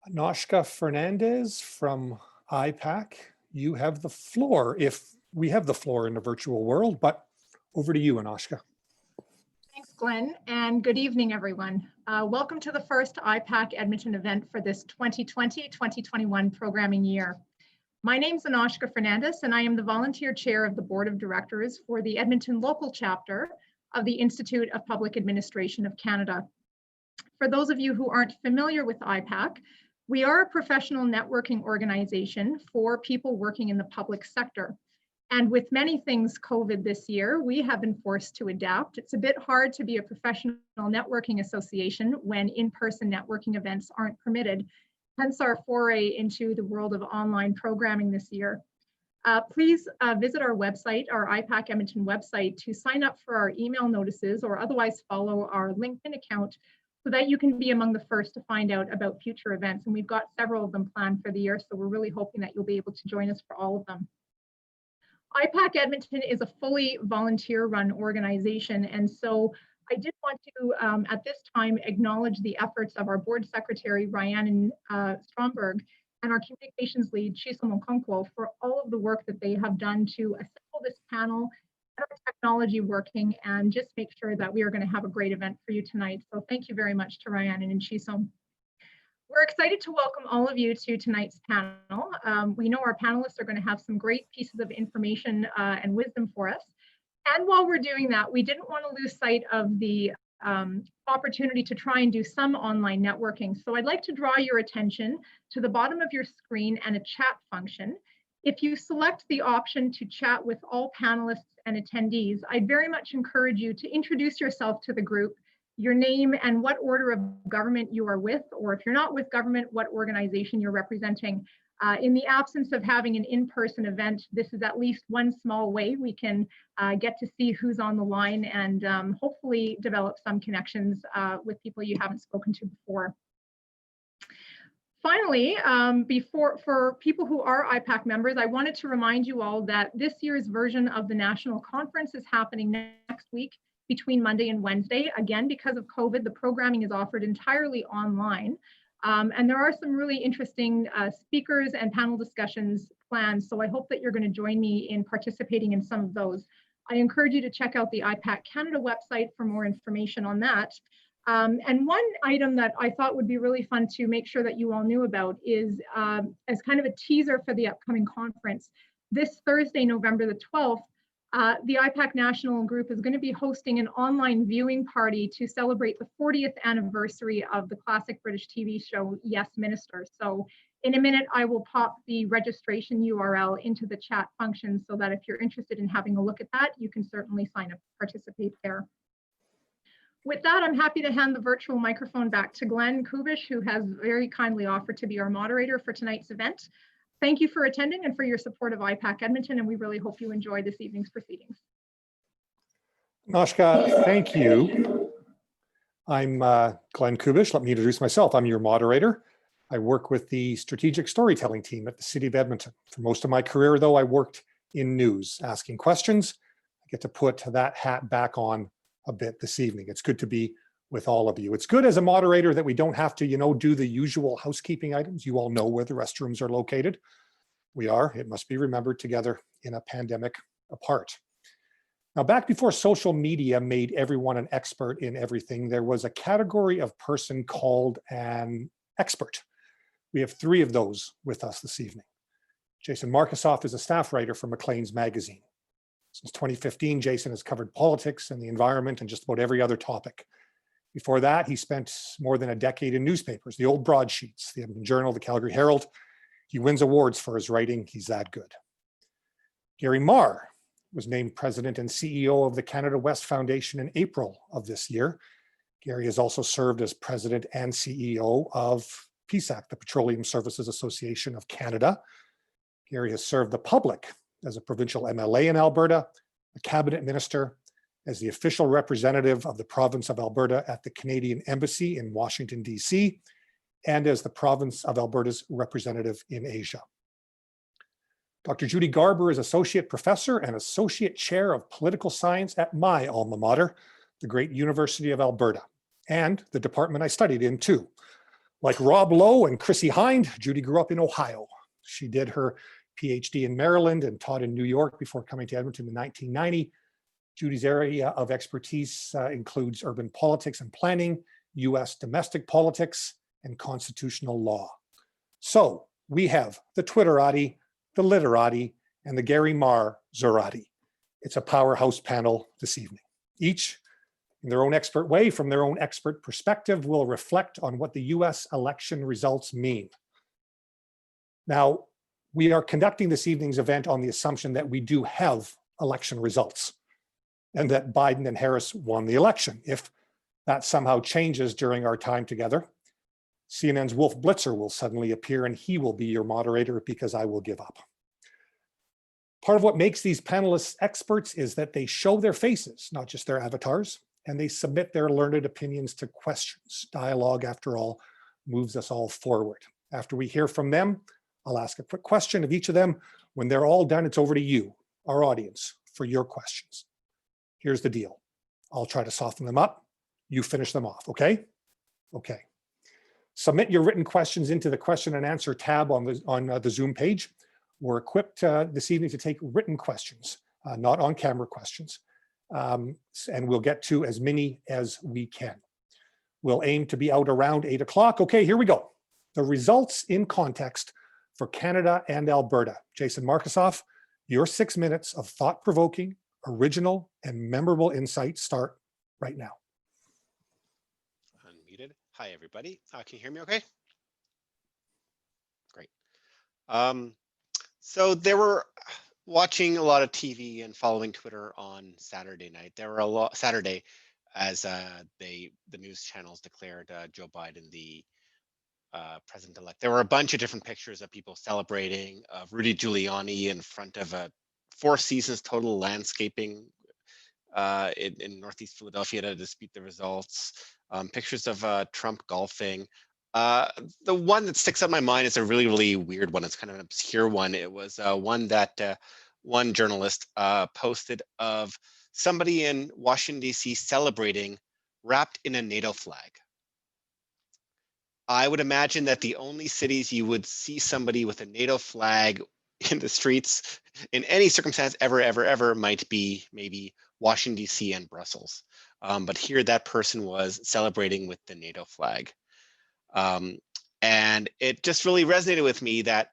Noshka Fernandez from IPAC, you have the floor. If we have the floor in the virtual world, but over to you, Anoshka. Thanks, Glenn, and good evening, everyone. Welcome to the first IPAC Edmonton event for this 2020-2021 programming year. My name is Anoshka Fernandez, and I am the volunteer chair of the Board of Directors for the Edmonton local chapter of the Institute of Public Administration of Canada. For those of you who aren't familiar with IPAC, we are a professional networking organization for people working in the public sector. And with many things COVID this year, we have been forced to adapt. It's a bit hard to be a professional networking association when in-person networking events aren't permitted, hence our foray into the world of online programming this year. Please visit our website, our IPAC Edmonton website, to sign up for our email notices or otherwise follow our LinkedIn account so that you can be among the first to find out about future events. And we've got several of them planned for the year, so we're really hoping that you'll be able to join us for all of them. IPAC Edmonton is a fully volunteer-run organization, and so I did want to, at this time, acknowledge the efforts of our board secretary, Rhiannon Stromberg, and our communications lead, Chisom Okonkwo, for all of the work that they have done to assemble this panel, get our technology working, and just make sure that we are going to have a great event for you tonight. So thank you very much to Rhiannon and Chisom. We're excited to welcome all of you to tonight's panel. We know our panelists are going to have some great pieces of information and wisdom for us. And while we're doing that, we didn't want to lose sight of the opportunity to try and do some online networking. So I'd like to draw your attention to the bottom of your screen and a chat function. If you select the option to chat with all panelists and attendees, I'd very much encourage you to introduce yourself to the group, your name and what order of government you are with, or if you're not with government, what organization you're representing. In the absence of having an in-person event, this is at least one small way we can get to see who's on the line and hopefully develop some connections with people you haven't spoken to before. Finally, for people who are IPAC members, I wanted to remind you all that this year's version of the national conference is happening next week between Monday and Wednesday. Again, because of COVID, the programming is offered entirely online. And there are some really interesting speakers and panel discussions planned. So I hope that you're going to join me in participating in some of those. I encourage you to check out the IPAC Canada website for more information on that. And one item that I thought would be really fun to make sure that you all knew about is as kind of a teaser for the upcoming conference. This Thursday, November the 12th, the IPAC National Group is going to be hosting an online viewing party to celebrate the 40th anniversary of the classic British TV show, Yes, Minister. So in a minute, I will pop the registration URL into the chat function so that if you're interested in having a look at that, you can certainly sign up to participate there. With that, I'm happy to hand the virtual microphone back to Glenn Kubish, who has very kindly offered to be our moderator for tonight's event. Thank you for attending and for your support of IPAC Edmonton, and we really hope you enjoy this evening's proceedings. Noshka, thank you. I'm Glenn Kubish. Let me introduce myself. I'm your moderator. I work with the strategic storytelling team at the City of Edmonton. For most of my career, though, I worked in news, asking questions. I get to put that hat back on a bit this evening. It's good to be with all of you. It's good as a moderator that we don't have to, do the usual housekeeping items. You all know where the restrooms are located. We are, it must be remembered, together in a pandemic apart. Now, back before social media made everyone an expert in everything, there was a category of person called an expert. We have three of those with us this evening. Jason Markusoff is a staff writer for Maclean's magazine. Since 2015, Jason has covered politics and the environment and just about every other topic. Before that, he spent more than a decade in newspapers, the old broadsheets, the Edmonton Journal, the Calgary Herald. He wins awards for his writing. He's that good. Gary Marr was named president and CEO of the Canada West Foundation in April of this year. Gary has also served as president and CEO of PSAC, the Petroleum Services Association of Canada. Gary has served the public as a provincial MLA in Alberta, a cabinet minister, as the official representative of the province of Alberta at the Canadian Embassy in Washington, D.C., and as the province of Alberta's representative in Asia. Dr. Judy Garber is associate professor and associate chair of political science at my alma mater, the great University of Alberta, and the department I studied in too. Like Rob Lowe and Chrissy Hind, Judy grew up in Ohio. She did her PhD in Maryland and taught in New York before coming to Edmonton in 1990. Judy's area of expertise includes urban politics and planning, US domestic politics, and constitutional law. So we have the Twitterati, the Literati, and the Gary Marr Zerati. It's a powerhouse panel this evening. Each, in their own expert way, from their own expert perspective, will reflect on what the US election results mean. Now, we are conducting this evening's event on the assumption that we do have election results and that Biden and Harris won the election. If that somehow changes during our time together, CNN's Wolf Blitzer will suddenly appear and he will be your moderator because I will give up. Part of what makes these panelists experts is that they show their faces, not just their avatars, and they submit their learned opinions to questions. Dialogue, after all, moves us all forward. After we hear from them, I'll ask a quick question of each of them. When they're all done, it's over to you, our audience, for your questions. Here's the deal. I'll try to soften them up. You finish them off, okay? Okay. Submit your written questions into the question and answer tab on the Zoom page. We're equipped this evening to take written questions, not on camera questions. And we'll get to as many as we can. We'll aim to be out around 8 o'clock. Okay, here we go. The results in context for Canada and Alberta. Jason Markusoff, your 6 minutes of thought-provoking, original, and memorable insights start right now. Unmuted. Hi, everybody. Can you hear me okay? Great. So there were watching a lot of TV and following Twitter on Saturday night. There were Saturday as the news channels declared Joe Biden the president-elect. There were a bunch of different pictures of people celebrating, of Rudy Giuliani in front of a Four Seasons total landscaping in Northeast Philadelphia to dispute the results, pictures of Trump golfing. The one that sticks out in my mind is a really, really weird one. It's kind of an obscure one. It was one that one journalist posted of somebody in Washington, D.C. celebrating wrapped in a NATO flag. I would imagine that the only cities you would see somebody with a NATO flag in the streets in any circumstance ever might be maybe Washington, D.C. and Brussels. But here that person was celebrating with the NATO flag. And it just really resonated with me that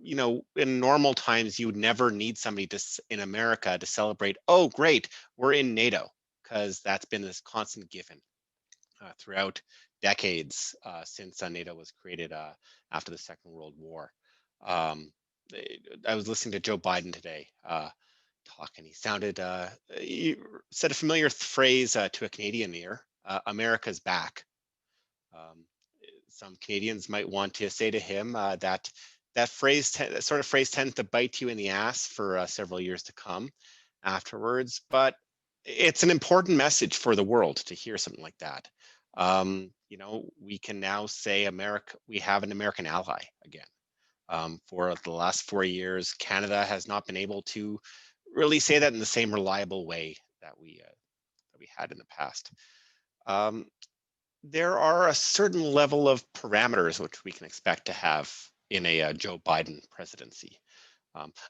you know, in normal times, you would never need somebody in America to celebrate, oh, great, we're in NATO, because that's been this constant given throughout decades since NATO was created after the Second World War. I was listening to Joe Biden today talk, and he said a familiar phrase to a Canadian ear, America's back. Some Canadians might want to say to him that sort of phrase tends to bite you in the ass for several years to come afterwards, but it's an important message for the world to hear something like that. You know, we can now say we have an American ally again. For the last 4 years, Canada has not been able to really say that in the same reliable way that we had in the past. There are a certain level of parameters which we can expect to have in a Joe Biden presidency.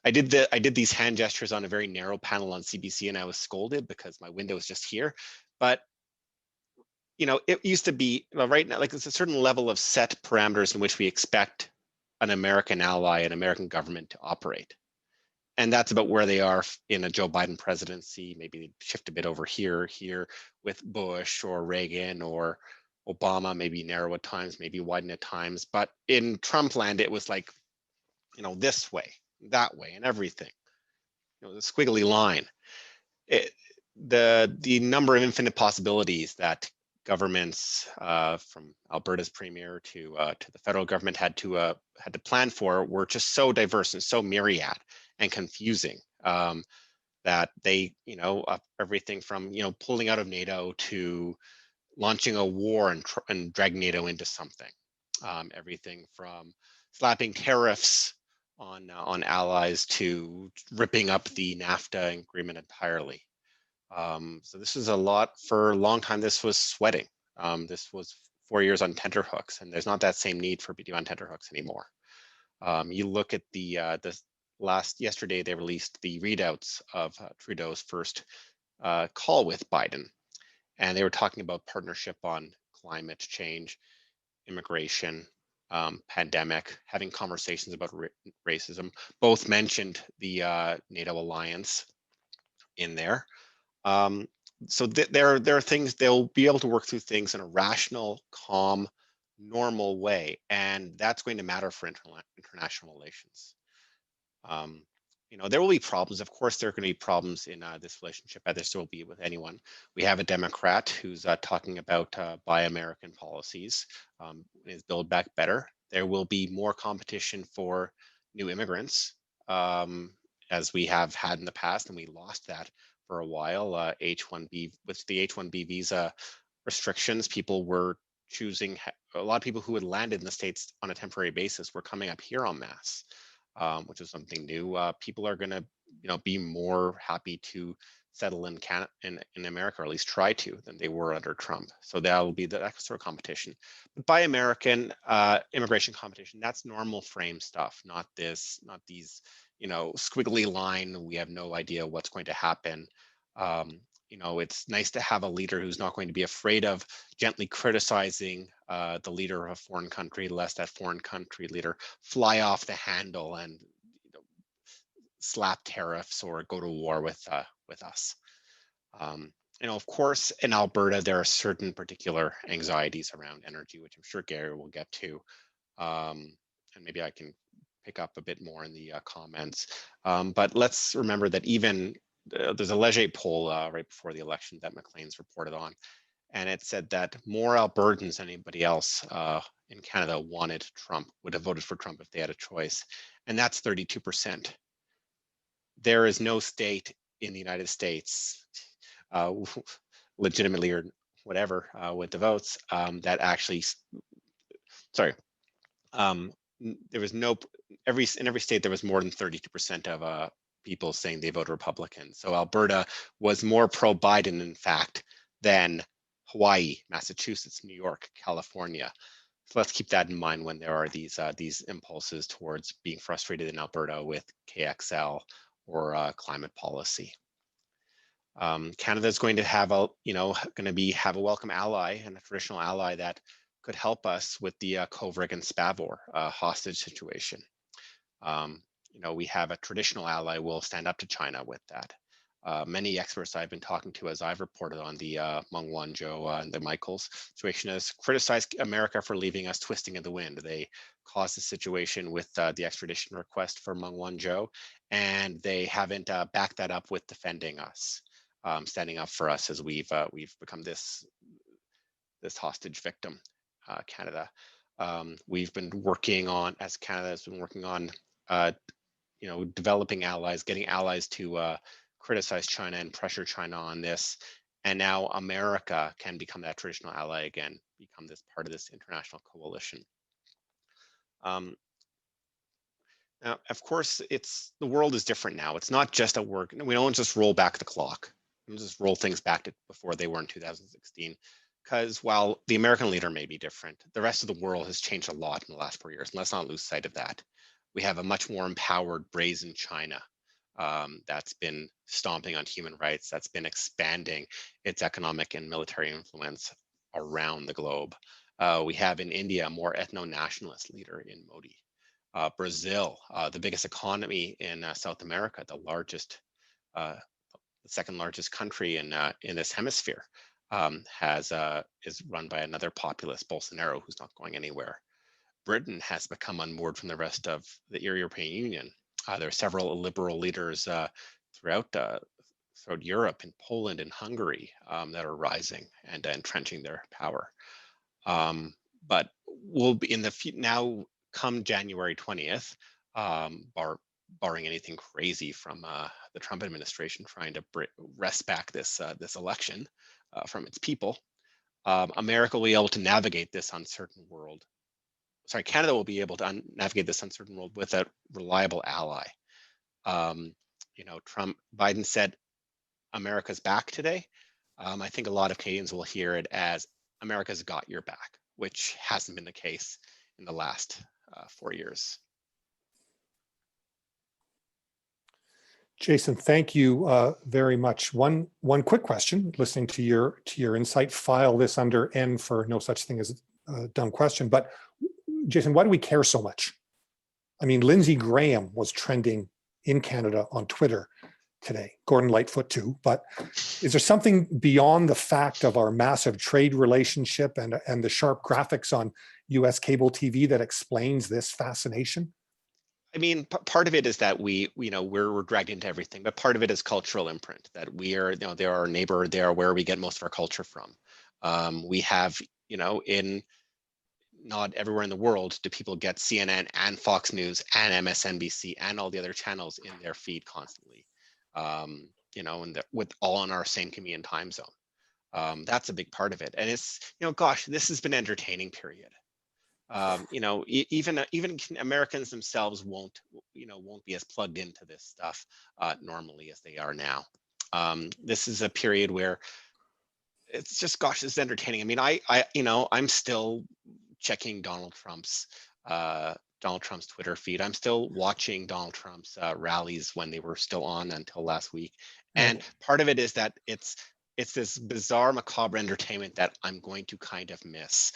I did these hand gestures on a very narrow panel on CBC, and I was scolded because my window is just here. But you know, it used to be right now, like there's a certain level of set parameters in which we expect an American ally, an American government to operate. And that's about where they are in a Joe Biden presidency. Maybe they shift a bit over here with Bush or Reagan or Obama, maybe narrow at times, maybe widen at times. But in Trump land, it was like, you know, this way, that way, and everything. You know, the squiggly line. The number of infinite possibilities that governments from Alberta's premier to the federal government had to plan for were just so diverse and so myriad and confusing that they, you know, everything from, you know, pulling out of NATO to launching a war and dragging NATO into something. Everything from slapping tariffs on allies to ripping up the NAFTA agreement entirely. So this is a lot. For a long time, this was sweating. This was 4 years on tenterhooks, and there's not that same need for being on tenterhooks anymore. You look at the yesterday they released the readouts of Trudeau's first call with Biden, and they were talking about partnership on climate change, immigration, pandemic, having conversations about racism. Both mentioned the NATO alliance in there. So there are things, they'll be able to work through things in a rational, calm, normal way, and that's going to matter for international relations. There will be problems. Of course, there are going to be problems in this relationship, as there will be with anyone. We have a Democrat who's talking about Buy American policies, is Build Back Better. There will be more competition for new immigrants, as we have had in the past, and we lost that for a while. H-1B, with the H-1B visa restrictions, people were choosing, a lot of people who had landed in the States on a temporary basis were coming up here en masse. Which is something new. People are going to, be more happy to settle in Canada, in America, or at least try to, than they were under Trump. So that will be that sort of competition. But Buy American immigration competition, that's normal frame stuff, not these, squiggly line. We have no idea what's going to happen. It's nice to have a leader who's not going to be afraid of gently criticizing the leader of a foreign country, lest that foreign country leader fly off the handle and slap tariffs or go to war with us. Of course, in Alberta, there are certain particular anxieties around energy, which I'm sure Gary will get to, and maybe I can pick up a bit more in the comments. But let's remember that even there's a Leger poll right before the election that Maclean's reported on, and it said that more Albertans than anybody else in Canada wanted Trump, would have voted for Trump if they had a choice, and that's 32%. There is no state in the United States, legitimately or whatever, with the votes, that actually, sorry, there was no, in every state there was more than 32% of people saying they vote Republican. So Alberta was more pro-Biden, in fact, than Hawaii, Massachusetts, New York, California. So let's keep that in mind when there are these impulses towards being frustrated in Alberta with KXL or climate policy. Canada is going to have a welcome ally and a traditional ally that could help us with the Kovrig and Spavor hostage situation. We have a traditional ally will stand up to China with that. Many experts I've been talking to, as I've reported on the Meng Wanzhou and the Michaels situation, has criticized America for leaving us twisting in the wind. They caused the situation with the extradition request for Meng Wanzhou, and they haven't backed that up with defending us, standing up for us as we've become this hostage victim, Canada. We've been working on, as Canada has been working on, developing allies, getting allies to criticize China and pressure China on this. And now America can become that traditional ally again, become this part of this international coalition. Now, of course, the world is different now. It's not just a work. We don't just roll back the clock. We don't just roll things back to before they were in 2016. Because while the American leader may be different, the rest of the world has changed a lot in the last 4 years. And let's not lose sight of that. We have a much more empowered, brazen China that's been stomping on human rights, that's been expanding its economic and military influence around the globe. We have in India a more ethno-nationalist leader in Modi. Brazil, the biggest economy in South America, the second largest country in this hemisphere, is run by another populist, Bolsonaro, who's not going anywhere. Britain has become unmoored from the rest of the European Union. There are several liberal leaders throughout Europe, in Poland and Hungary, that are rising and entrenching their power. But we'll be now come January 20th, barring anything crazy from the Trump administration trying to wrest back this election from its people, America will be able to navigate this uncertain world. Sorry, Canada will be able to navigate this uncertain world with a reliable ally. Biden said America's back today. I think a lot of Canadians will hear it as America's got your back. which hasn't been the case in the last 4 years. Jason, thank you very much. One quick question, listening to your insight, file this under N for no such thing as a dumb question, but Jason, why do we care so much? I mean, Lindsey Graham was trending in Canada on Twitter today, Gordon Lightfoot too, but is there something beyond the fact of our massive trade relationship and the sharp graphics on US cable TV that explains this fascination? I mean, part of it is that we're dragged into everything, but part of it is cultural imprint, that we are, they're our neighbor, they are where we get most of our culture from. We have, in not everywhere in the world do people get CNN and Fox News and MSNBC and all the other channels in their feed constantly, and with all on our same Canadian time zone. That's a big part of it. And it's, gosh, this has been an entertaining period. Even Americans themselves won't be as plugged into this stuff normally as they are now. This is a period where it's just, gosh, this is entertaining. I mean, I'm still checking Donald Trump's Twitter feed. I'm still watching Donald Trump's rallies when they were still on until last week. And part of it is that it's this bizarre, macabre entertainment that I'm going to kind of miss.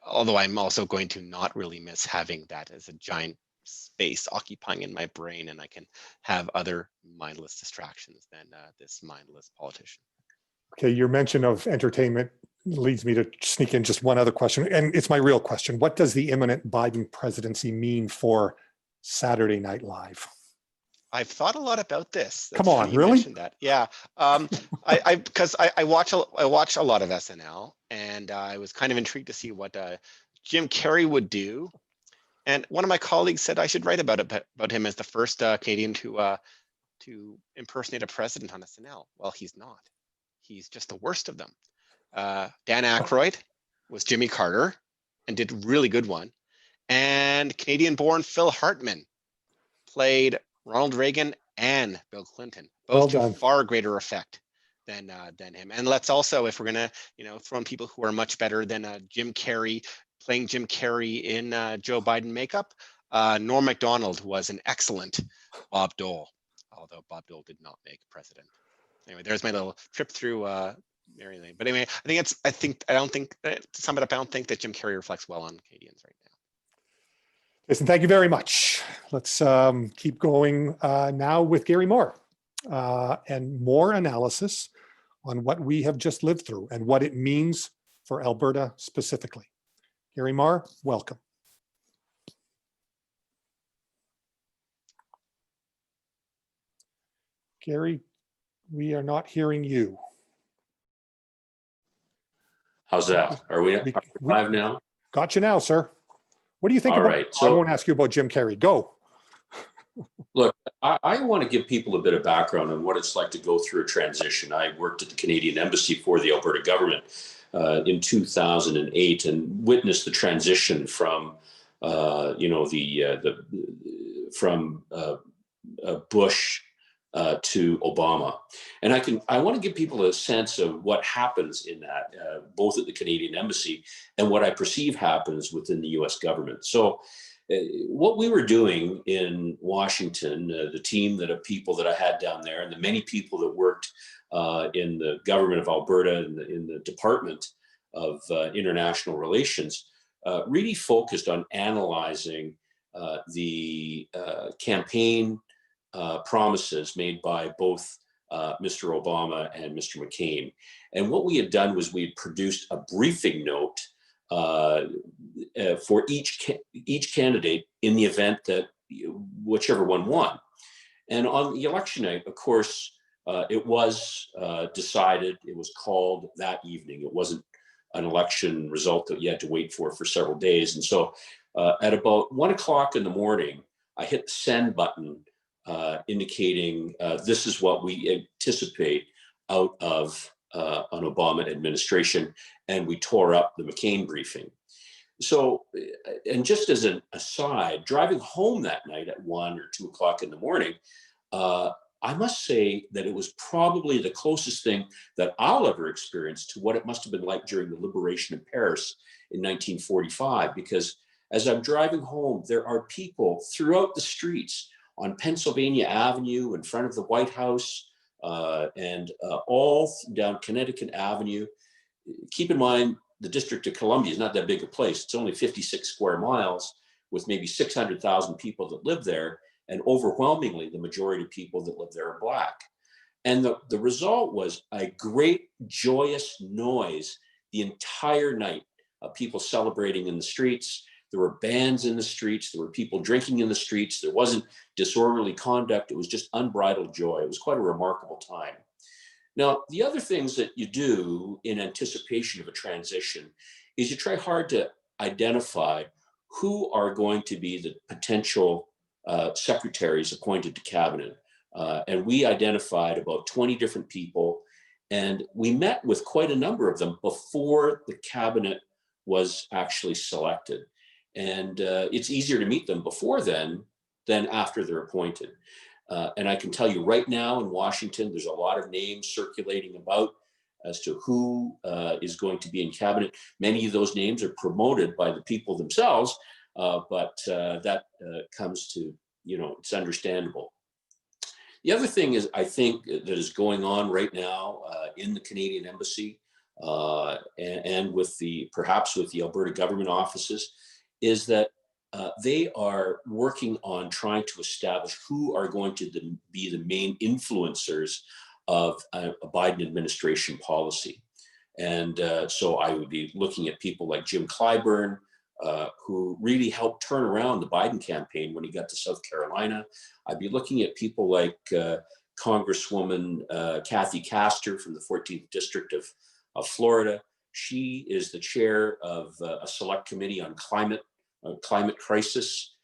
Although I'm also going to not really miss having that as a giant space occupying in my brain, and I can have other mindless distractions than this mindless politician. Okay, your mention of entertainment leads me to sneak in just one other question, and it's my real question. What does the imminent Biden presidency mean for Saturday Night Live? I've thought a lot about this. Come on, really? That. Yeah, because I watch a lot of SNL, and I was kind of intrigued to see what Jim Carrey would do. And one of my colleagues said I should write about him as the first Canadian to impersonate a president on SNL. Well, he's not. He's just the worst of them. Dan Aykroyd was Jimmy Carter and did a really good one. And Canadian-born Phil Hartman played Ronald Reagan and Bill Clinton, both to far greater effect than him. And let's also, if we're gonna, throw in people who are much better than Jim Carrey, playing Jim Carrey in Joe Biden makeup, Norm Macdonald was an excellent Bob Dole, although Bob Dole did not make president. Anyway, there's my little trip through Mary Lane. But anyway, I don't think to sum it up, I don't think that Jim Carrey reflects well on Canadians right now. Listen, thank you very much. Let's keep going now with Gary Moore and more analysis on what we have just lived through and what it means for Alberta specifically. Gary Moore, welcome. Gary, we are not hearing you. How's that? Are we live now? Got you now, sir. What do you think All about, right, so, I won't ask you about Jim Carrey. Go. Look, I want to give people a bit of background on what it's like to go through a transition. I worked at the Canadian Embassy for the Alberta government in 2008 and witnessed the transition from, from Bush to Obama. And I want to give people a sense of what happens in that, both at the Canadian Embassy and what I perceive happens within the US government. So what we were doing in Washington, the team of people that I had down there and the many people that worked in the government of Alberta and in the Department of International Relations, really focused on analyzing the campaign promises made by both Mr. Obama and Mr. McCain. And what we had done was we had produced a briefing note for each candidate in the event that whichever one won. And on the election night, of course, it was decided, it was called that evening. It wasn't an election result that you had to wait for several days. And so at about 1 o'clock in the morning, I hit the send button indicating this is what we anticipate out of an Obama administration, and we tore up the McCain briefing. So, and just as an aside, driving home that night at 1 or 2 o'clock in the morning, I must say that it was probably the closest thing that I'll ever experience to what it must have been like during the liberation of Paris in 1945, because as I'm driving home, there are people throughout the streets on Pennsylvania Avenue in front of the White House and all down Connecticut Avenue. Keep in mind, the District of Columbia is not that big a place. It's only 56 square miles with maybe 600,000 people that live there. And overwhelmingly, the majority of people that live there are Black. And the result was a great, joyous noise the entire night of people celebrating in the streets. There were bands in the streets. There were people drinking in the streets. There wasn't disorderly conduct. It was just unbridled joy. It was quite a remarkable time. Now, the other things that you do in anticipation of a transition is you try hard to identify who are going to be the potential secretaries appointed to cabinet. And we identified about 20 different people, and we met with quite a number of them before the cabinet was actually selected. And it's easier to meet them before then than after they're appointed. And I can tell you right now in Washington, there's a lot of names circulating about as to who is going to be in cabinet. Many of those names are promoted by the people themselves, but that comes to, it's understandable. The other thing is, I think, that is going on right now in the Canadian Embassy and with perhaps with the Alberta government offices, is that they are working on trying to establish who are going to be the main influencers of a Biden administration policy. And so I would be looking at people like Jim Clyburn, who really helped turn around the Biden campaign when he got to South Carolina. I'd be looking at people like Congresswoman Kathy Castor from the 14th District of Florida. She is the chair of a select committee on climate crisis,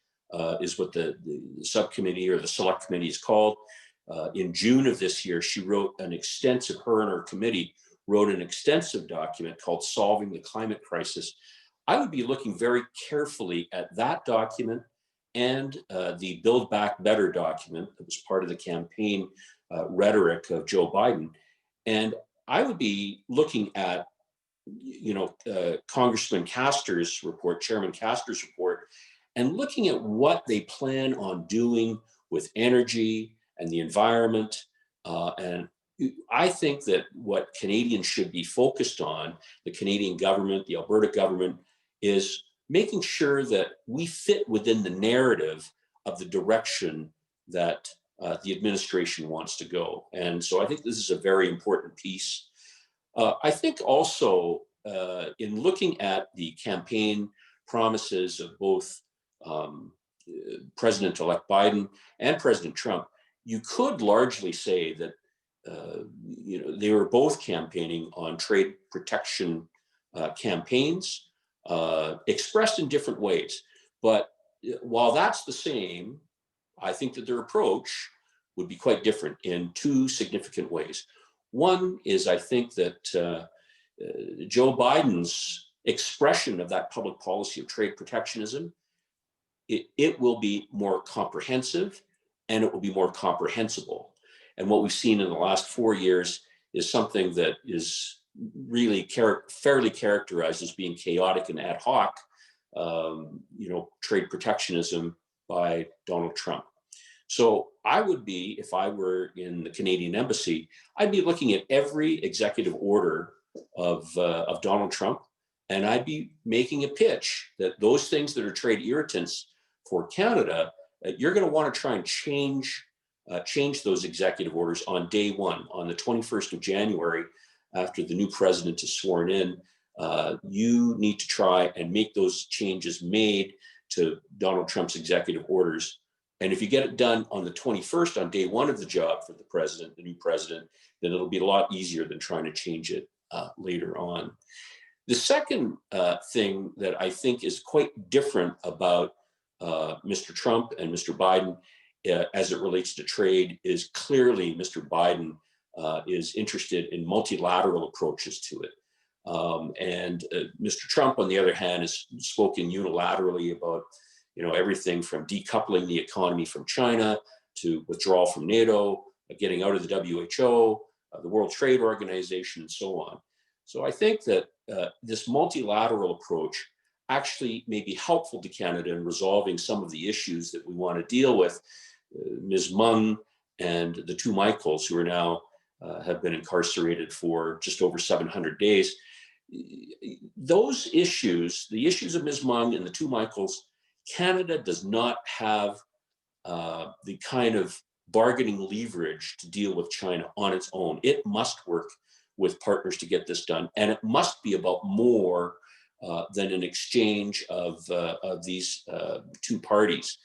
is what the subcommittee or the select committee is called. In June of this year, her and her committee wrote an extensive document called Solving the Climate Crisis. I would be looking very carefully at that document and the Build Back Better document that was part of the campaign rhetoric of Joe Biden. And I would be looking at, Congressman Castor's report, Chairman Castor's report, and looking at what they plan on doing with energy and the environment. And I think that what Canadians should be focused on, the Canadian government, the Alberta government, is making sure that we fit within the narrative of the direction that the administration wants to go. And so I think this is a very important piece. I think also in looking at the campaign promises of both President-elect Biden and President Trump, you could largely say that they were both campaigning on trade protection campaigns, expressed in different ways. But while that's the same, I think that their approach would be quite different in two significant ways. One is, I think that Joe Biden's expression of that public policy of trade protectionism, it will be more comprehensive and it will be more comprehensible. And what we've seen in the last 4 years is something that is really fairly characterized as being chaotic and ad hoc, trade protectionism by Donald Trump. So I would be, if I were in the Canadian Embassy, I'd be looking at every executive order of Donald Trump, and I'd be making a pitch that those things that are trade irritants for Canada, you're going to want to try and change those executive orders on day one, on the 21st of January, after the new president is sworn in. You need to try and make those changes made to Donald Trump's executive orders. And if you get it done on the 21st, on day one of the job for the president, the new president, then it'll be a lot easier than trying to change it later on. The second thing that I think is quite different about Mr. Trump and Mr. Biden as it relates to trade is clearly Mr. Biden is interested in multilateral approaches to it. And Mr. Trump, on the other hand, has spoken unilaterally about everything from decoupling the economy from China to withdrawal from NATO, getting out of the WHO, the World Trade Organization, and so on. So I think that this multilateral approach actually may be helpful to Canada in resolving some of the issues that we want to deal with. Ms. Mung and the two Michaels, who are now have been incarcerated for just over 700 days. Those issues, the issues of Ms. Mung and the two Michaels, Canada does not have the kind of bargaining leverage to deal with China on its own. It must work with partners to get this done, and it must be about more than an exchange of these two parties.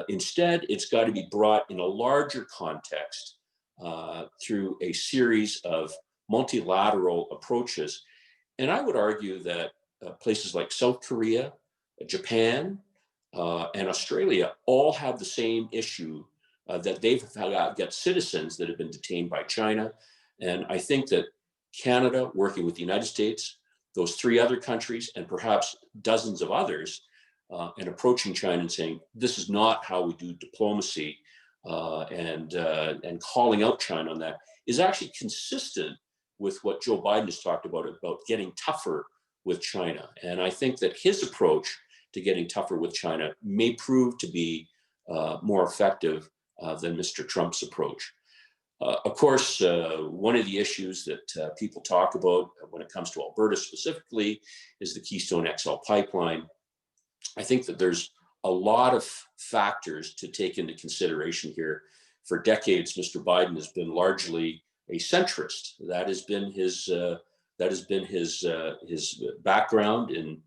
Instead, it's got to be brought in a larger context through a series of multilateral approaches. And I would argue that places like South Korea, Japan, and Australia all have the same issue that they've got citizens that have been detained by China. And I think that Canada, working with the United States, those three other countries, and perhaps dozens of others, and approaching China and saying, this is not how we do diplomacy, and calling out China on that, is actually consistent with what Joe Biden has talked about getting tougher with China. And I think that his approach to getting tougher with China may prove to be more effective than Mr. Trump's approach. Of course, one of the issues that people talk about when it comes to Alberta specifically is the Keystone XL pipeline. I think that there's a lot of factors to take into consideration here. For decades, Mr. Biden has been largely a centrist. That has been his background in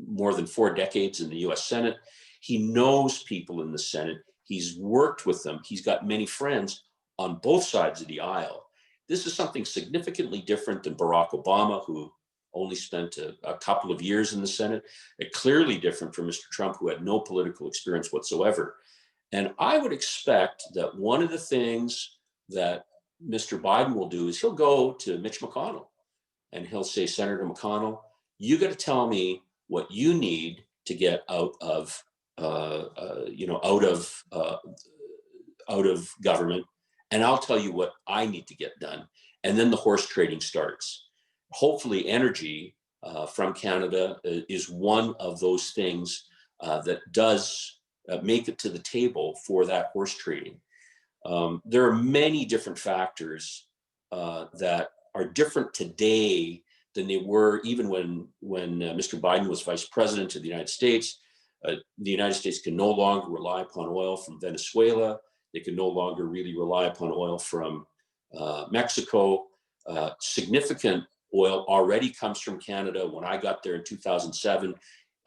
more than 4 decades in the U.S. Senate. He knows people in the Senate. He's worked with them. He's got many friends on both sides of the aisle. This is something significantly different than Barack Obama, who only spent a couple of years in the Senate. Clearly different from Mr. Trump, who had no political experience whatsoever. And I would expect that one of the things that Mr. Biden will do is he'll go to Mitch MCConnell and he'll say, Senator McConnell, you got to tell me what you need to get out of government, and I'll tell you what I need to get done. And then the horse trading starts. Hopefully energy from Canada is one of those things that does make it to the table for that horse trading. There are many different factors that are different today than they were even when Mr. Biden was vice president of the United States. The United States can no longer rely upon oil from Venezuela. They can no longer really rely upon oil from Mexico. Significant oil already comes from Canada. When I got there in 2007,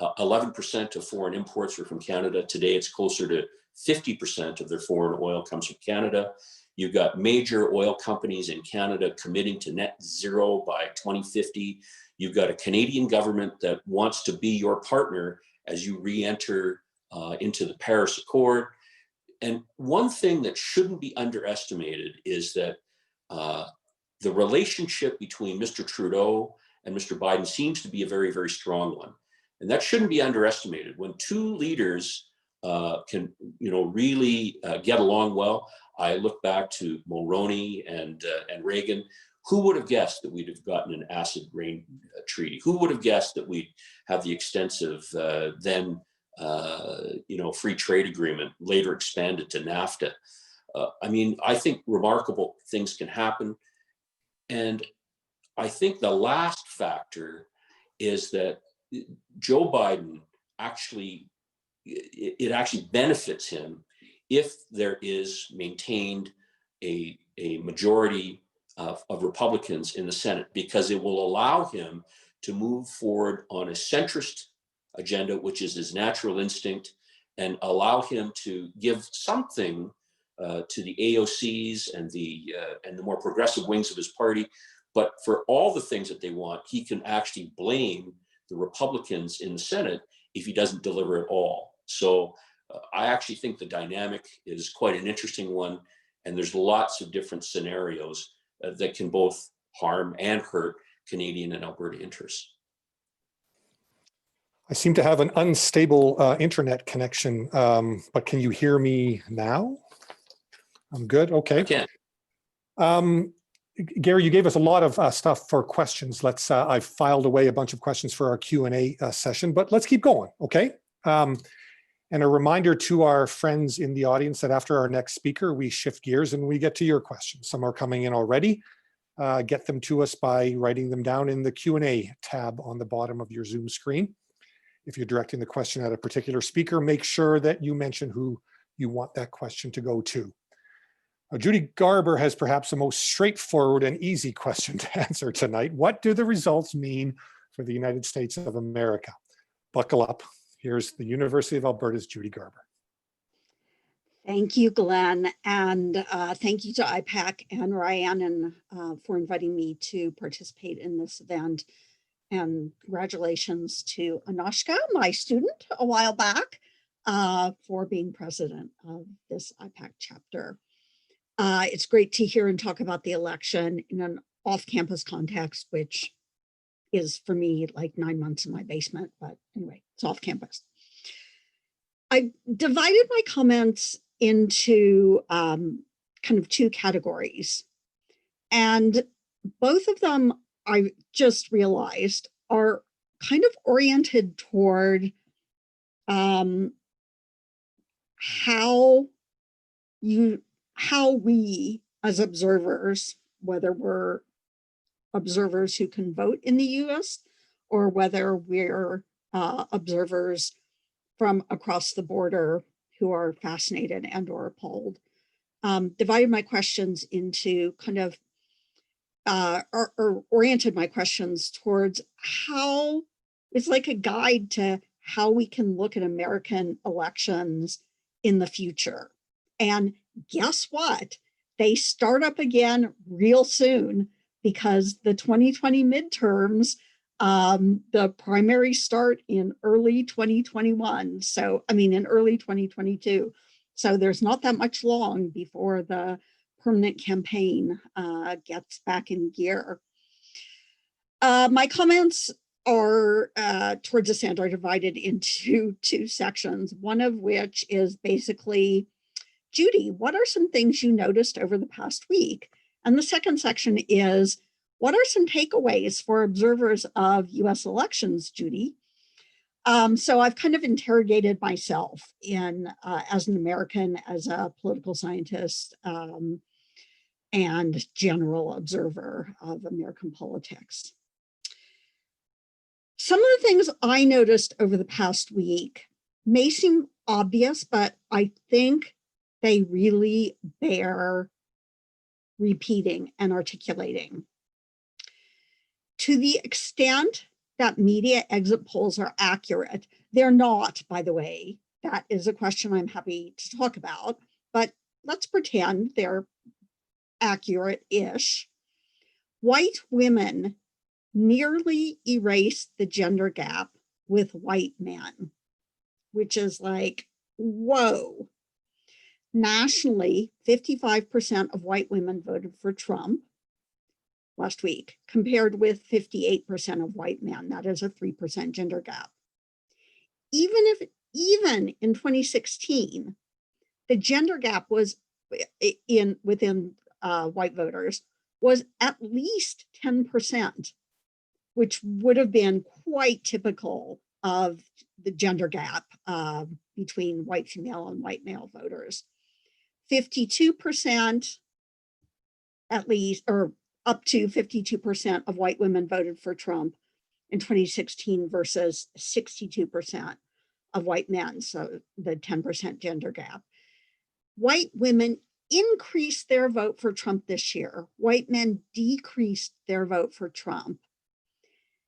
11% of foreign imports were from Canada. Today, it's closer to 50% of their foreign oil comes from Canada. You've got major oil companies in Canada committing to net zero by 2050. You've got a Canadian government that wants to be your partner as you re-enter into the Paris Accord. And one thing that shouldn't be underestimated is that the relationship between Mr. Trudeau and Mr. Biden seems to be a very, very strong one. And that shouldn't be underestimated. When two leaders can, really get along well. I look back to Mulroney and Reagan. Who would have guessed that we'd have gotten an acid rain treaty? Who would have guessed that we'd have the extensive free trade agreement, later expanded to NAFTA? I think remarkable things can happen. And I think the last factor is that Joe Biden it actually benefits him if there is maintained a majority of Republicans in the Senate, because it will allow him to move forward on a centrist agenda, which is his natural instinct, and allow him to give something to the AOCs and the more progressive wings of his party. But for all the things that they want, he can actually blame the Republicans in the Senate if he doesn't deliver at all. So I actually think the dynamic is quite an interesting one, and there's lots of different scenarios that can both harm and hurt Canadian and Alberta interests. I seem to have an unstable internet connection, but can you hear me now? I'm good. Okay. I can. Gary, you gave us a lot of stuff for questions. I've filed away a bunch of questions for our Q&A session, but let's keep going, okay? And a reminder to our friends in the audience that after our next speaker, we shift gears and we get to your questions. Some are coming in already. Get them to us by writing them down in the Q&A tab on the bottom of your Zoom screen. If you're directing the question at a particular speaker, make sure that you mention who you want that question to go to. Judy Garber has perhaps the most straightforward and easy question to answer tonight. What do the results mean for the United States of America? Buckle up. Here's the University of Alberta's Judy Garber. Thank you, Glenn, and thank you to IPAC and Rhiannon for inviting me to participate in this event. And congratulations to Anoshka, my student a while back, for being president of this IPAC chapter. It's great to hear and talk about the election in an off-campus context, which is for me like 9 months in my basement, but anyway, it's off-campus. I divided my comments into kind of two categories, and both of them I just realized are kind of oriented toward how we as observers, whether we're observers who can vote in the US or whether we're observers from across the border who are fascinated and or appalled, divided my questions into kind of, or oriented my questions towards how it's like a guide to how we can look at American elections in the future. And guess what? They start up again real soon because the 2020 midterms, the primaries start in early 2021. So, I mean, in early 2022. So there's not that much long before the permanent campaign gets back in gear. My comments are towards this end are divided into two sections, one of which is basically, Judy, what are some things you noticed over the past week? And the second section is, what are some takeaways for observers of US elections, Judy? So I've kind of interrogated myself in as an American, as a political scientist, and general observer of American politics. Some of the things I noticed over the past week may seem obvious, but I think they really bear repeating and articulating. To the extent that media exit polls are accurate, they're not, by the way. That is a question I'm happy to talk about, but let's pretend they're accurate-ish. White women nearly erased the gender gap with white men, which is like, whoa. Nationally, 55% of white women voted for Trump last week, compared with 58% of white men. That is a 3% gender gap. Even in 2016, the gender gap was within white voters was at least 10%, which would have been quite typical of the gender gap between white female and white male voters. 52% at least, or up to 52% of white women voted for Trump in 2016 versus 62% of white men, so the 10% gender gap. White women increased their vote for Trump this year. White men decreased their vote for Trump.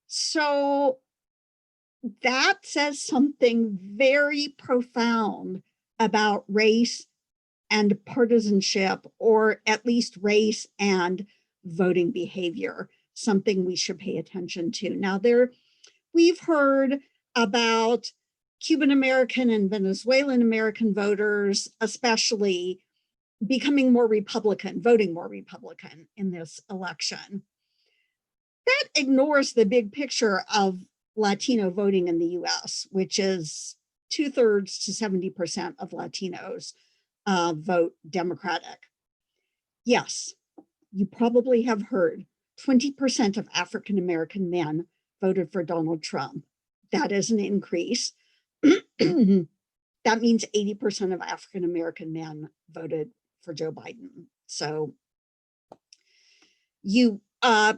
So that says something very profound about race and partisanship, or at least race and voting behavior, something we should pay attention to. Now, we've heard about Cuban American and Venezuelan American voters, especially, becoming more Republican, voting more Republican in this election. That ignores the big picture of Latino voting in the US, which is 2/3 to 70% of Latinos vote Democratic. Yes, you probably have heard 20% of African American men voted for Donald Trump. That is an increase. That means 80% of African American men voted for Joe Biden. So you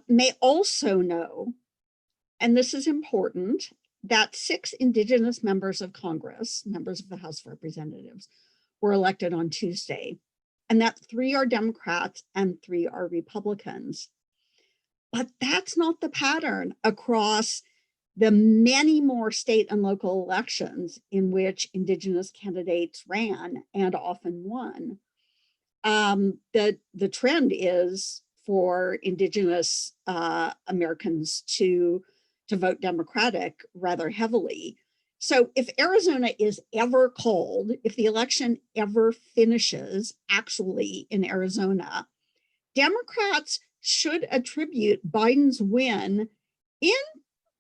may also know, and this is important, that 6 Indigenous members of Congress, members of the House of Representatives, were elected on Tuesday, and that 3 are Democrats and 3 are Republicans. But that's not the pattern across the many more state and local elections in which Indigenous candidates ran and often won. The trend is for Indigenous Americans to vote Democratic rather heavily. So if Arizona is ever called, if the election ever finishes actually in Arizona, Democrats should attribute Biden's win in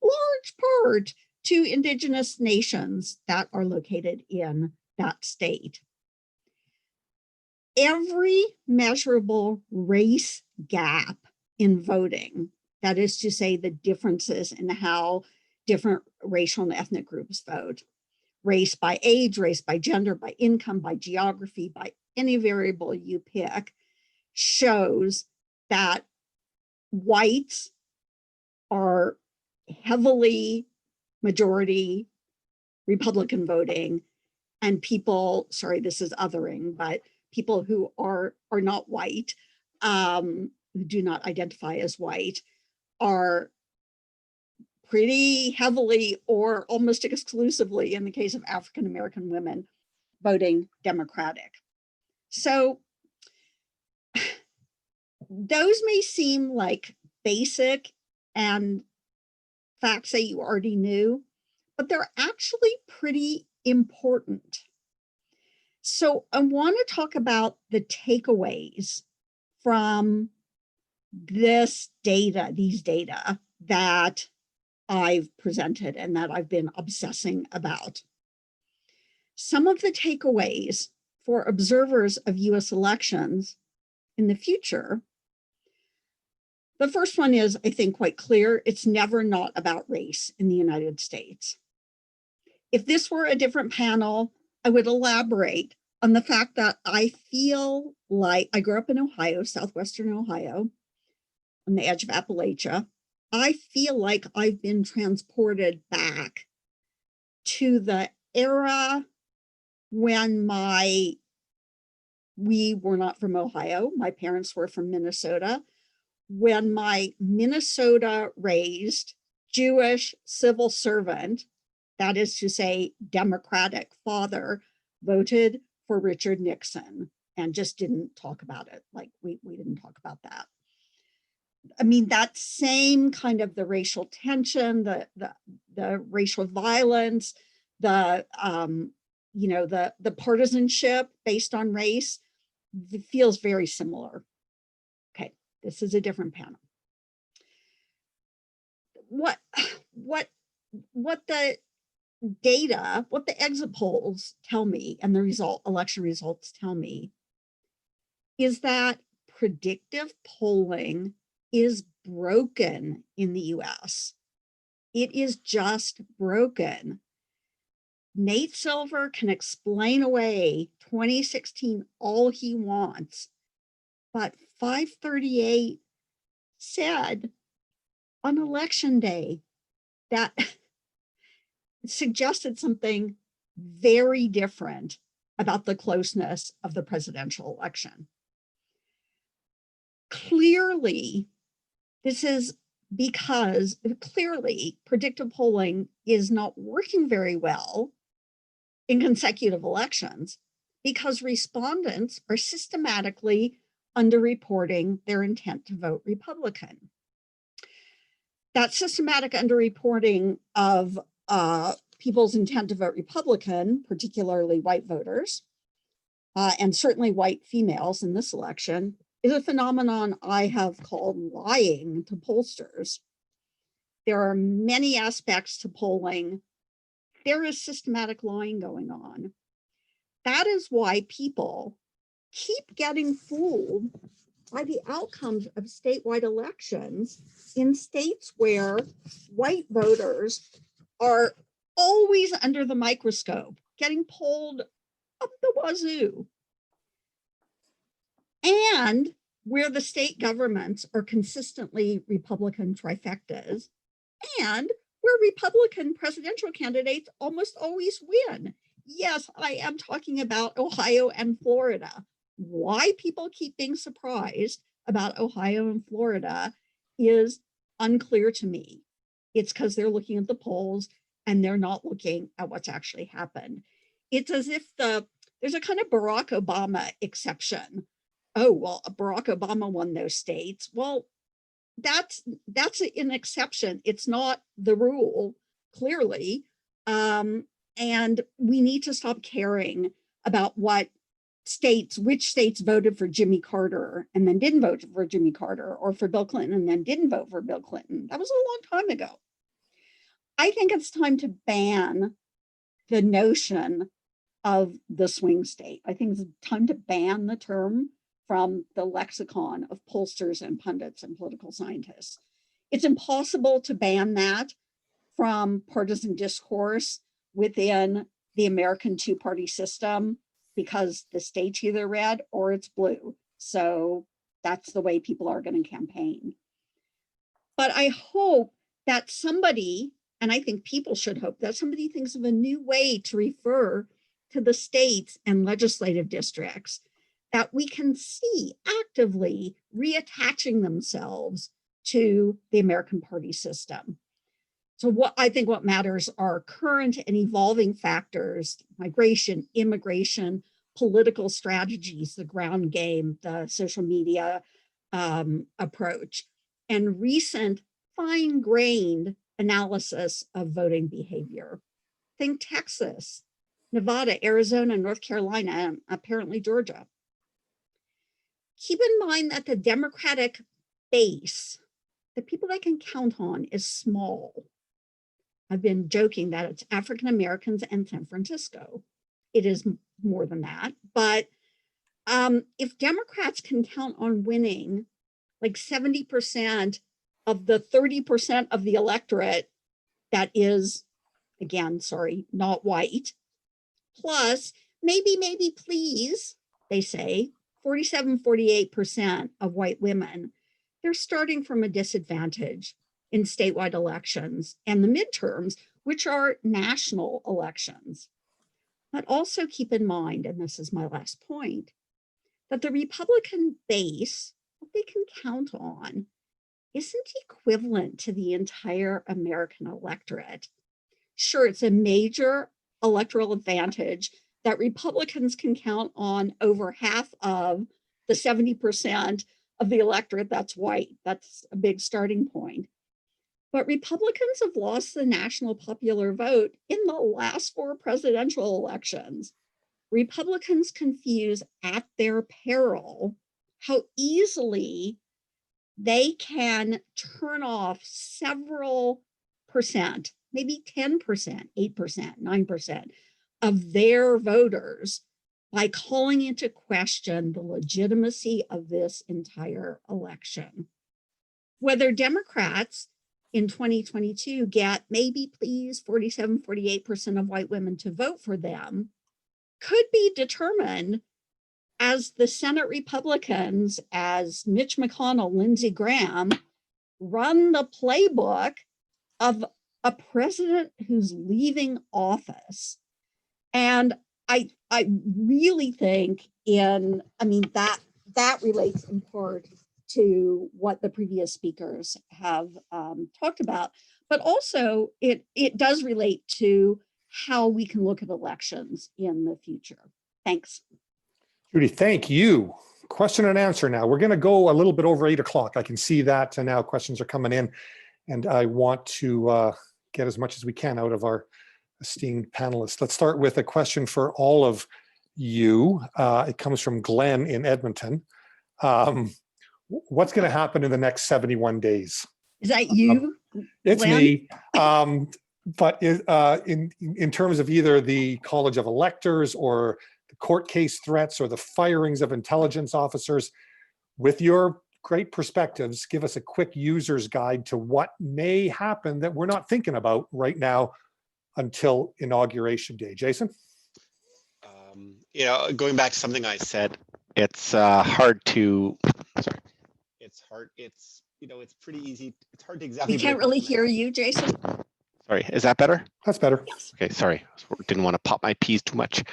large part to Indigenous nations that are located in that state. Every measurable race gap in voting, that is to say the differences in how different racial and ethnic groups vote, race by age, race by gender, by income, by geography, by any variable you pick, shows that whites are heavily majority Republican voting, and people, sorry, this is othering, but people who are not white, who do not identify as white, are pretty heavily or almost exclusively, in the case of African American women, voting Democratic. So those may seem like basic and facts that you already knew, but they're actually pretty important. So I want to talk about the takeaways from this data, these data that I've presented and that I've been obsessing about. Some of the takeaways for observers of US elections in the future. The first one is, I think, quite clear. It's never not about race in the United States. If this were a different panel, I would elaborate on the fact that I feel like I grew up in Ohio, southwestern Ohio, on the edge of Appalachia. I feel like I've been transported back to the era when we were not from Ohio. My parents were from Minnesota. When my Minnesota raised Jewish civil servant, that is to say, Democratic father, voted for Richard Nixon and just didn't talk about it. Like we didn't talk about that. I mean, that same kind of the racial tension, the racial violence, the partisanship based on race, it feels very similar. Okay, this is a different panel. What the data, what the exit polls tell me and the election results tell me is that predictive polling is broken in the US. It is just broken. Nate Silver can explain away 2016 all he wants, but 538 said on election day that suggested something very different about the closeness of the presidential election. Clearly, this is because predictive polling is not working very well in consecutive elections because respondents are systematically underreporting their intent to vote Republican. That systematic underreporting of people's intent to vote Republican, particularly white voters, and certainly white females in this election, is a phenomenon I have called lying to pollsters. There are many aspects to polling. There is systematic lying going on. That is why people keep getting fooled by the outcomes of statewide elections in states where white voters are always under the microscope, getting polled up the wazoo, and where the state governments are consistently Republican trifectas, and where Republican presidential candidates almost always win. Yes, I am talking about Ohio and Florida. Why people keep being surprised about Ohio and Florida is unclear to me. It's because they're looking at the polls and they're not looking at what's actually happened. It's as if there's a kind of Barack Obama exception. Oh, well, Barack Obama won those states. Well, that's an exception. It's not the rule, clearly. And we need to stop caring about which states voted for Jimmy Carter and then didn't vote for Jimmy Carter, or for Bill Clinton and then didn't vote for Bill Clinton. That was a long time ago. I think it's time to ban the notion of the swing state. I think it's time to ban the term from the lexicon of pollsters and pundits and political scientists. It's impossible to ban that from partisan discourse within the American two-party system, because the state's either red or it's blue. So that's the way people are going to campaign. But I hope that somebody, and I think people should hope that somebody thinks of a new way to refer to the states and legislative districts that we can see actively reattaching themselves to the American party system. So what matters are current and evolving factors: migration, immigration, political strategies, the ground game, the social media approach, and recent fine-grained analysis of voting behavior. Think Texas, Nevada, Arizona, North Carolina, and apparently Georgia. Keep in mind that the Democratic base, the people they can count on, is small. I've been joking that it's African Americans and San Francisco. It is more than that. But if Democrats can count on winning like 70% of the 30% of the electorate that is, again, sorry, not white, plus maybe, please, they say, 47-48% of white women, they're starting from a disadvantage in statewide elections and the midterms, which are national elections. But also keep in mind, and this is my last point, that the Republican base, what they can count on, isn't equivalent to the entire American electorate. Sure, it's a major electoral advantage that Republicans can count on over half of the 70% of the electorate that's white. That's a big starting point. But Republicans have lost the national popular vote in the last 4 presidential elections. Republicans confuse at their peril how easily they can turn off several percent, maybe 10%, 8%, 9% of their voters by calling into question the legitimacy of this entire election. Whether Democrats in 2022 get maybe please 47-48% of white women to vote for them could be determined as the Senate Republicans, as Mitch Mcconnell, Lindsey Graham, run the playbook of a president who's leaving office. And I really think that relates in part to what the previous speakers have talked about, but also it does relate to how we can look at elections in the future. Thanks. Judy, thank you. Question and answer now. We're going to go a little bit over 8 o'clock. I can see that, and now questions are coming in, and I want to get as much as we can out of our esteemed panelists. Let's start with a question for all of you. It comes from Glenn in Edmonton. What's going to happen in the next 71 days? Is that you? It's Glenn? me. But in terms of either the College of Electors or the court case threats or the firings of intelligence officers, with your great perspectives, give us a quick user's guide to what may happen that we're not thinking about right now until Inauguration Day. Jason? You know, going back to something I said, it's hard to, sorry, it's hard, it's, you know, it's pretty easy. It's hard to exactly. We can't really hear you, Jason. Sorry, is that better? That's better. Yes. Okay, sorry, didn't want to pop my peas too much.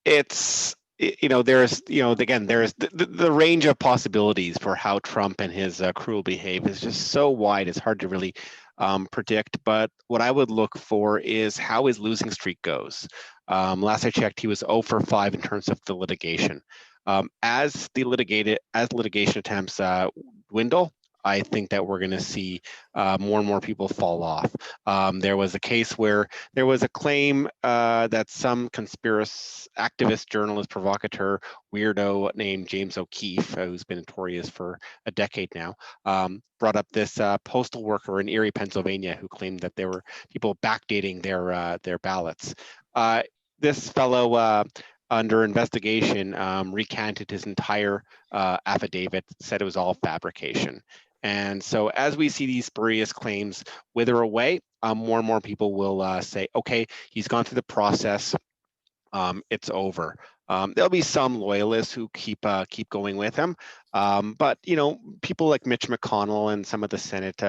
It's, you know, there's, you know, again, there's the range of possibilities for how Trump and his crew will behave is just so wide, it's hard to really predict. But what I would look for is how his losing streak goes. Last I checked, he was 0 for 5 in terms of the litigation. As litigation attempts dwindle, I think that we're going to see more and more people fall off. There was a case where there was a claim that some conspiracy activist, journalist, provocateur, weirdo named James O'Keefe, who's been notorious for a decade now, brought up this postal worker in Erie, Pennsylvania, who claimed that there were people backdating their ballots. This fellow, under investigation, recanted his entire affidavit, said it was all fabrication. And so as we see these spurious claims wither away, more and more people will say, okay, he's gone through the process, it's over. There'll be some loyalists who keep going with him, but you know, people like Mitch McConnell and some of the Senate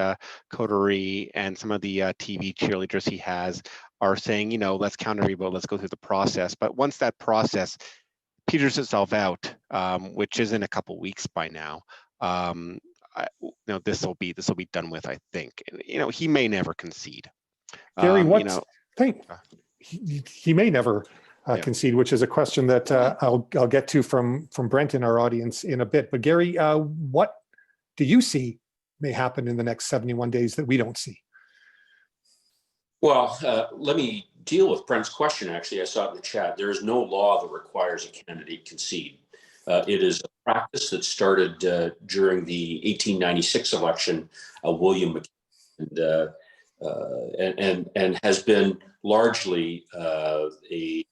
coterie and some of the TV cheerleaders he has are saying, you know, let's counter revote, let's go through the process. But once that process peters itself out, which is in a couple weeks by now, you know, this will be done with, I think. You know, he may never concede. Gary, what? You know, he may never concede, which is a question that I'll get to from Brent in our audience in a bit. But Gary, what do you see may happen in the next 71 days that we don't see? Well, let me deal with Brent's question. Actually, I saw it in the chat. There is no law that requires a candidate concede. It is a practice that started during the 1896 election, William McKinley, and has been largely a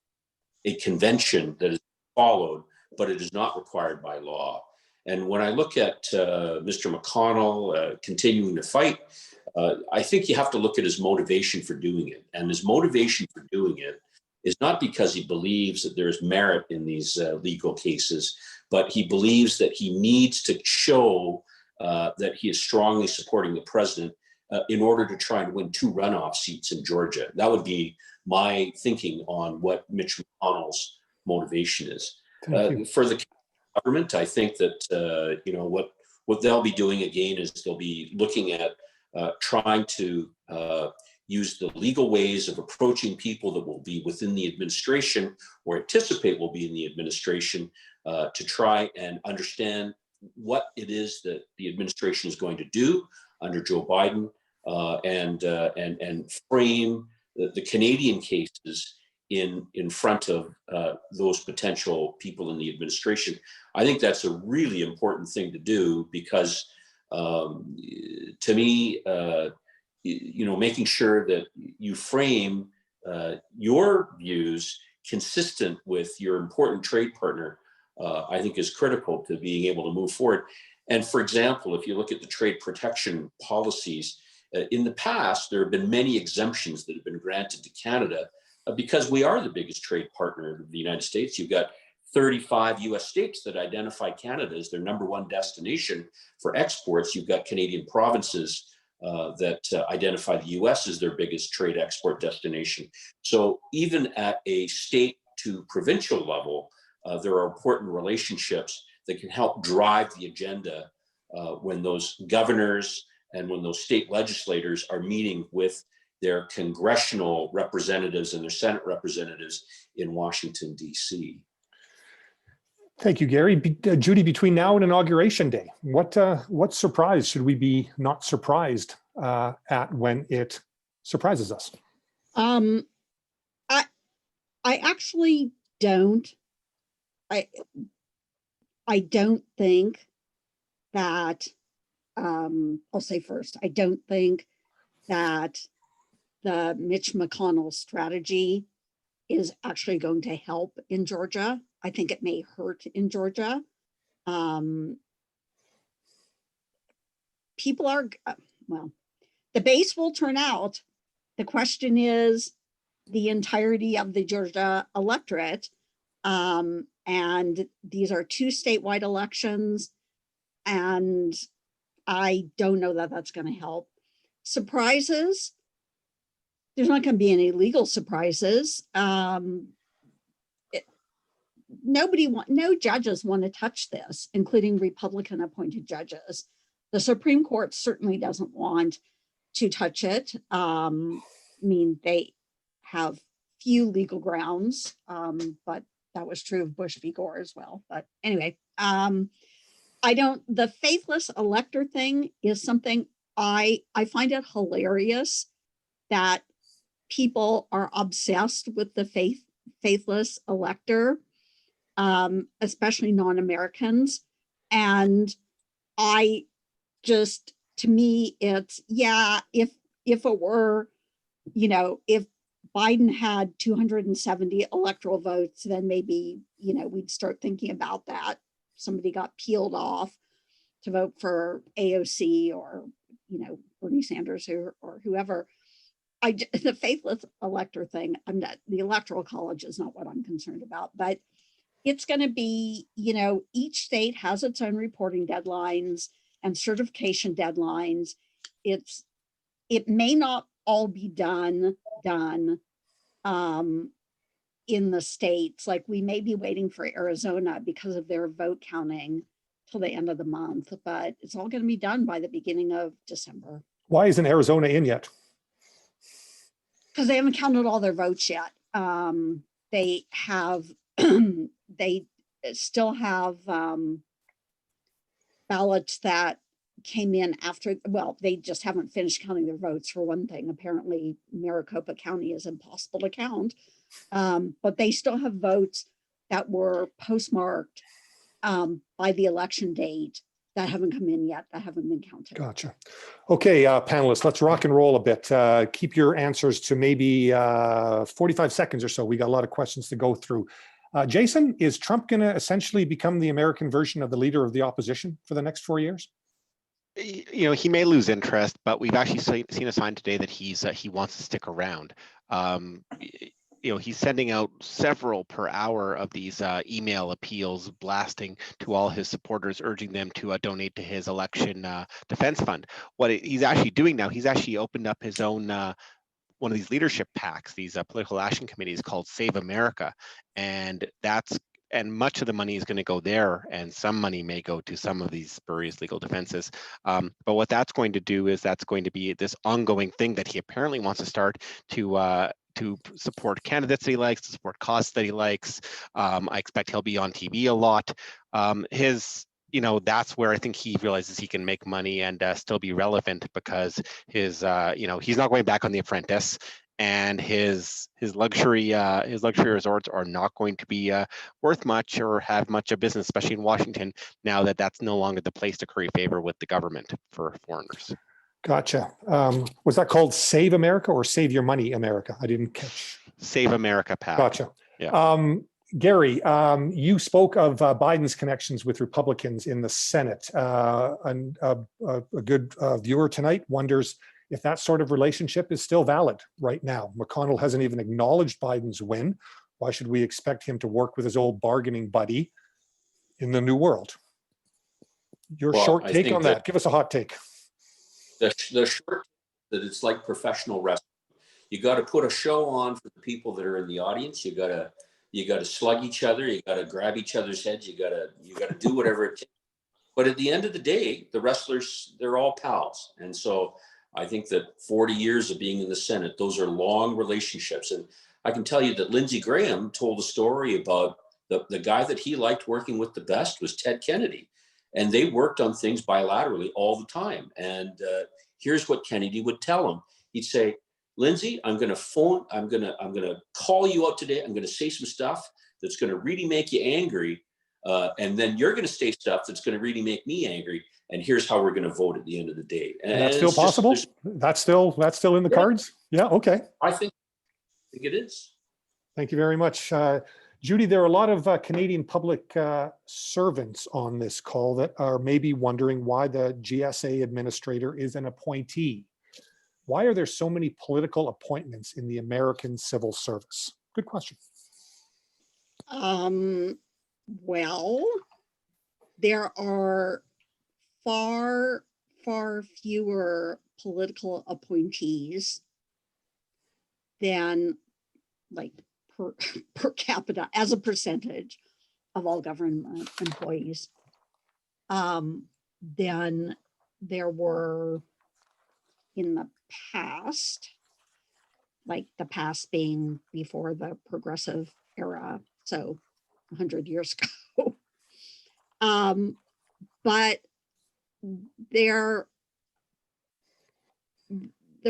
convention that is followed, but it is not required by law. And when I look at Mr. McConnell continuing to fight, I think you have to look at his motivation for doing it. And his motivation for doing it is not because he believes that there's merit in these legal cases, but he believes that he needs to show that he is strongly supporting the president in order to try and win 2 runoff seats in Georgia. That would be my thinking on what Mitch McConnell's motivation is. For the government, I think that you know, what they'll be doing again is they'll be looking at trying to use the legal ways of approaching people that will be within the administration or anticipate will be in the administration to try and understand what it is that the administration is going to do under Joe Biden and frame the Canadian cases in front of those potential people in the administration. I think that's a really important thing to do because to me, you know, making sure that you frame your views consistent with your important trade partner, I think is critical to being able to move forward. And for example, if you look at the trade protection policies, in the past, there have been many exemptions that have been granted to Canada because we are the biggest trade partner of the United States. You've got 35 US states that identify Canada as their #1 destination for exports. You've got Canadian provinces that identify the US as their biggest trade export destination. So even at a state to provincial level, there are important relationships that can help drive the agenda when those governors and when those state legislators are meeting with their congressional representatives and their Senate representatives in Washington, D.C. Thank you, Gary. Judy, between now and Inauguration Day, what surprise should we be not surprised at when it surprises us? I actually don't. I don't think that, I'll say first, I don't think that the Mitch McConnell strategy is actually going to help in Georgia. I think it may hurt in Georgia. People are, well, the base will turn out. The question is the entirety of the Georgia electorate. And these are 2 statewide elections. And I don't know that that's going to help. Surprises. There's not going to be any legal surprises. No judges want to touch this, including Republican appointed judges. The Supreme Court certainly doesn't want to touch it. I mean, they have few legal grounds, but that was true of Bush v. Gore as well. But anyway, the faithless elector thing is something I find it hilarious that people are obsessed with the faithless elector, especially non-Americans. And to me, it's, yeah, if it were, if Biden had 270 electoral votes, then maybe, we'd start thinking about that. Somebody got peeled off to vote for AOC or, Bernie Sanders or whoever. The faithless elector thing, the electoral college is not what I'm concerned about, but it's going to be, each state has its own reporting deadlines and certification deadlines. It may not all be done in the states. Like, we may be waiting for Arizona because of their vote counting till the end of the month, but it's all going to be done by the beginning of December. Why isn't Arizona in yet? Because they haven't counted all their votes yet. They still have ballots that came in after, well, they just haven't finished counting their votes, for one thing. Apparently, Maricopa County is impossible to count. But they still have votes that were postmarked by the election date that haven't come in yet, that haven't been counted. Gotcha. Okay, panelists, let's rock and roll a bit. Keep your answers to maybe 45 seconds or so. We got a lot of questions to go through. Jason, is Trump going to essentially become the American version of the leader of the opposition for the next 4 years? He may lose interest, but we've actually seen a sign today that he wants to stick around. He's sending out several per hour of these email appeals, blasting to all his supporters, urging them to donate to his election defense fund. What he's actually doing now, he's actually opened up his own one of these leadership PACs, these political action committees called Save America, and much of the money is going to go there, and some money may go to some of these spurious legal defenses. But what that's going to do is that's going to be this ongoing thing that he apparently wants to start to support candidates that he likes, to support causes that he likes. I expect he'll be on TV a lot. That's where I think he realizes he can make money and still be relevant, because he's not going back on The Apprentice, and his luxury resorts are not going to be worth much or have much of business, especially in Washington, now that that's no longer the place to curry favor with the government for foreigners. Gotcha. Was that called Save America or Save Your Money America? I didn't catch. Save America PAC. Gotcha. Yeah. Gary, you spoke of Biden's connections with Republicans in the Senate. And a good viewer tonight wonders if that sort of relationship is still valid right now. McConnell hasn't even acknowledged Biden's win. Why should we expect him to work with his old bargaining buddy in the new world? Your short take on that. Give us a hot take. The short that it's like professional wrestling. You got to put a show on for the people that are in the audience. You got to slug each other. You got to grab each other's heads. You got to do whatever it takes. But at the end of the day, the wrestlers, they're all pals. And so I think that 40 years of being in the Senate, those are long relationships. And I can tell you that Lindsey Graham told a story about the guy that he liked working with the best was Ted Kennedy. And they worked on things bilaterally all the time. And here's what Kennedy would tell him. He'd say, Lindsey, I'm going to call you out today. I'm going to say some stuff that's going to really make you angry. And then you're going to say stuff that's going to really make me angry. And here's how we're going to vote at the end of the day. And that's still possible? That's still in the cards? Yeah, okay. I think it is. Thank you very much. Judy, there are a lot of Canadian public servants on this call that are maybe wondering why the GSA administrator is an appointee. Why are there so many political appointments in the American civil service? Good question. Well, there are far fewer political appointees than, like, per capita as a percentage of all government employees than there were in the past, like the past being before the progressive era, so 100 years ago. But the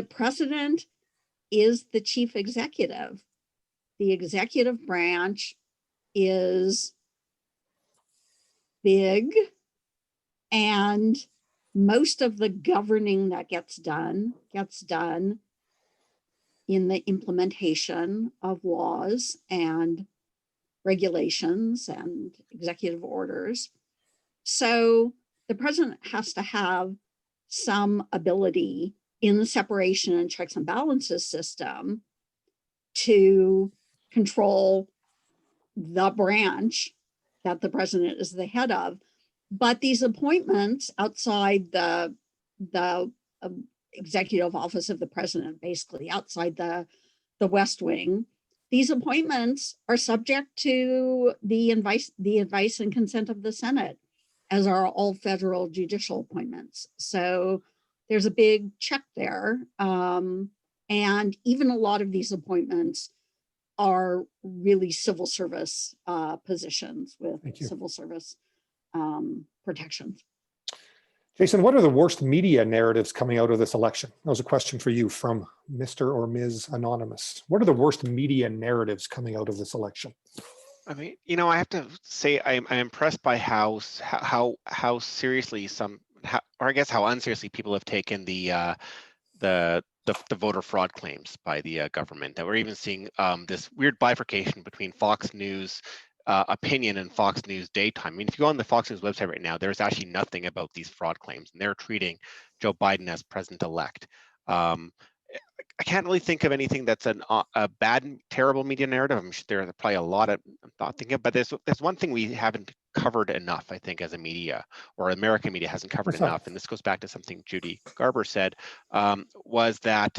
president is the chief executive. The executive branch is big, and most of the governing that gets done in the implementation of laws and regulations and executive orders. So the president has to have some ability in the separation and checks and balances system to control the branch that the president is the head of. But these appointments outside the executive office of the president, basically outside the West Wing, these appointments are subject to the advice and consent of the Senate, as are all federal judicial appointments. So there's a big check there. And even a lot of these appointments are really civil service positions with civil service protections. Jason, what are the worst media narratives coming out of this election? That was a question for you from Mr. or Ms. Anonymous. What are the worst media narratives coming out of this election? I mean, you know, I have to say I'm impressed by how seriously or I guess how unseriously people have taken the voter fraud claims by the government. That we're even seeing this weird bifurcation between Fox News opinion and Fox News daytime. I mean, if you go on the Fox News website right now, there's actually nothing about these fraud claims, and they're treating Joe Biden as president-elect. I can't really think of anything that's a bad, terrible media narrative. I'm sure there are probably a lot I'm not thinking of, but there's one thing we haven't covered enough, I think, as a media, or American media hasn't covered enough, and this goes back to something Judy Garber said, was that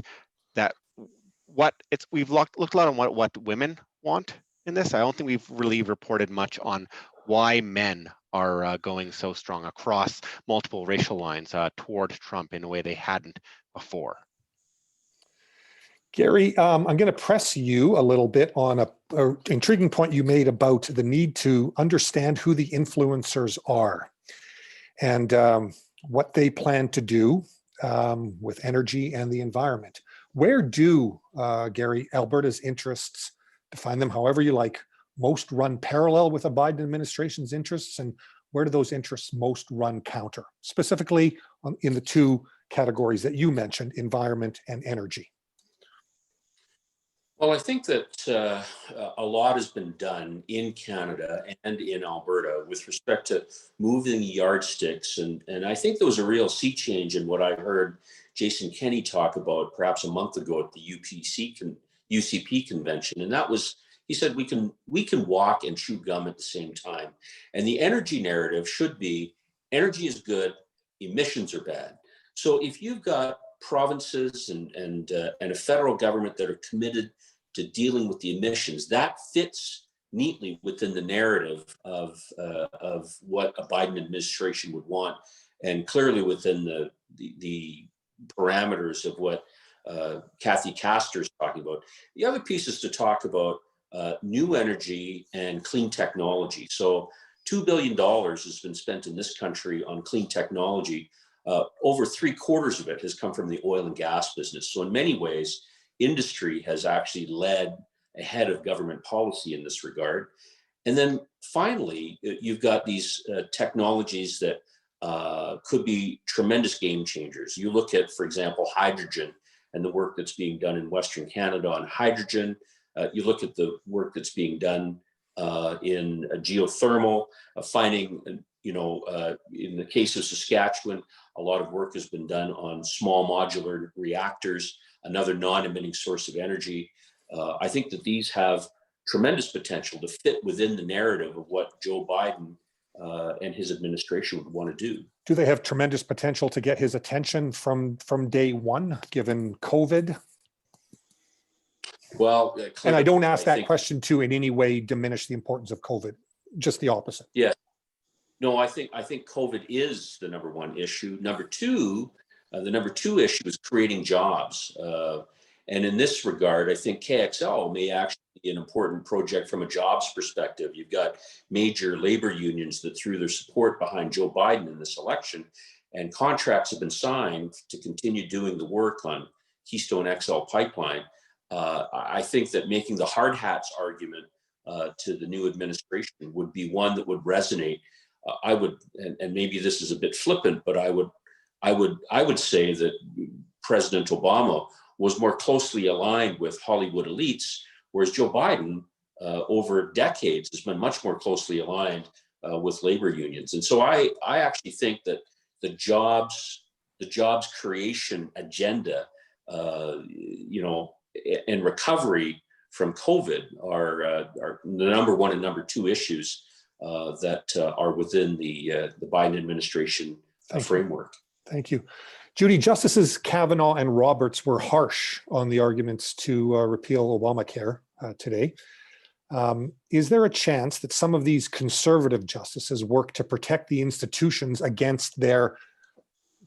we've looked a lot on what women want in this. I don't think we've really reported much on why men are going so strong across multiple racial lines toward Trump in a way they hadn't before. Gary, I'm going to press you a little bit on an intriguing point you made about the need to understand who the influencers are and what they plan to do with energy and the environment. Where do, Gary, Alberta's interests, define them however you like, most run parallel with the Biden administration's interests, and where do those interests most run counter, specifically in the two categories that you mentioned, environment and energy? Well, I think that a lot has been done in Canada and in Alberta with respect to moving yardsticks. And I think there was a real sea change in what I heard Jason Kenney talk about perhaps a month ago at the UCP convention. And that was, he said, we can walk and chew gum at the same time. And the energy narrative should be energy is good, emissions are bad. So if you've got provinces and a federal government that are committed to dealing with the emissions, that fits neatly within the narrative of what a Biden administration would want, and clearly within the parameters of what Kathy Castor is talking about. The other piece is to talk about new energy and clean technology. So $2 billion has been spent in this country on clean technology. Over 3/4 of it has come from the oil and gas business. So in many ways, industry has actually led ahead of government policy in this regard. And then finally, you've got these technologies that could be tremendous game changers. You look at, for example, hydrogen and the work that's being done in Western Canada on hydrogen. You look at the work that's being done in geothermal, finding, in the case of Saskatchewan, a lot of work has been done on small modular reactors, another non-emitting source of energy. I think that these have tremendous potential to fit within the narrative of what Joe Biden and his administration would want to do. Do they have tremendous potential to get his attention from day one, given COVID? Well, and I don't ask that question to in any way diminish the importance of COVID, just the opposite. Yeah. No, I think COVID is the number one issue. Number two, the number two issue is creating jobs. And in this regard, I think KXL may actually be an important project from a jobs perspective. You've got major labor unions that threw their support behind Joe Biden in this election, and contracts have been signed to continue doing the work on Keystone XL pipeline. I think that making the hard hats argument to the new administration would be one that would resonate. I would, and maybe this is a bit flippant, but I would say that President Obama was more closely aligned with Hollywood elites, whereas Joe Biden, over decades, has been much more closely aligned with labor unions. And so I actually think that the jobs creation agenda, and recovery from COVID are the number one and number two issues that are within the Biden administration framework. Thank you. Judy, Justices Kavanaugh and Roberts were harsh on the arguments to repeal Obamacare today. Is there a chance that some of these conservative justices work to protect the institutions against their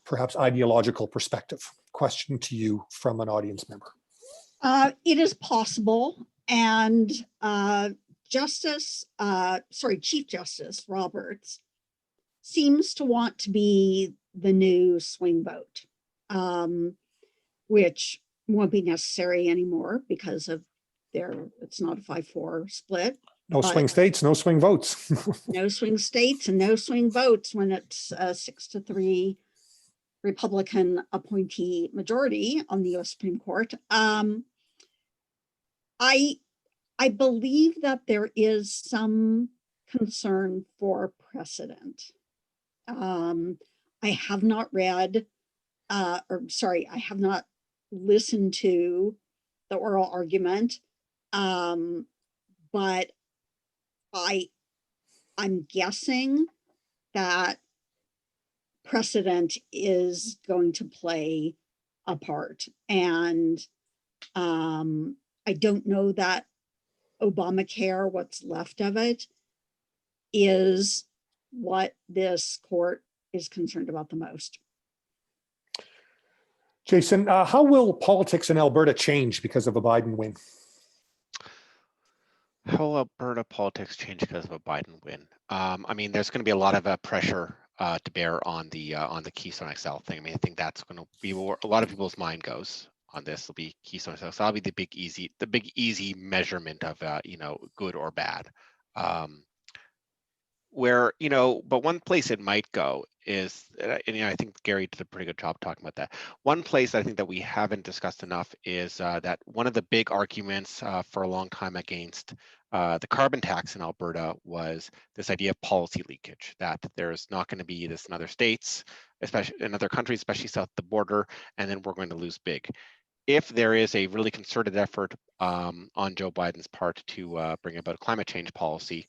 perhaps ideological perspective? Question to you from an audience member. It is possible. And Chief Justice Roberts seems to want to be the new swing vote, which won't be necessary anymore because of it's not a 5-4 split. No swing states, no swing votes. No swing states and no swing votes when it's a 6-3 Republican appointee majority on the U.S. Supreme Court. I believe that there is some concern for precedent. I have not read, I have not listened to the oral argument, but I'm guessing that precedent is going to play a part. And I don't know that Obamacare, what's left of it, is what this court is concerned about the most. Jason, how will politics in Alberta change because of a Biden win? How will Alberta politics change because of a Biden win? I mean, there's going to be a lot of pressure to bear on the Keystone XL thing. I mean, I think that's going to be where a lot of people's mind goes on this. Will be Keystone XL. So that'll be the big easy measurement of good or bad. But one place it might go is, and I think Gary did a pretty good job talking about that. One place I think that we haven't discussed enough is that one of the big arguments for a long time against the carbon tax in Alberta was this idea of policy leakage, that there's not going to be this in other states, especially in other countries, especially south of the border, and then we're going to lose big. If there is a really concerted effort on Joe Biden's part to bring about climate change policy,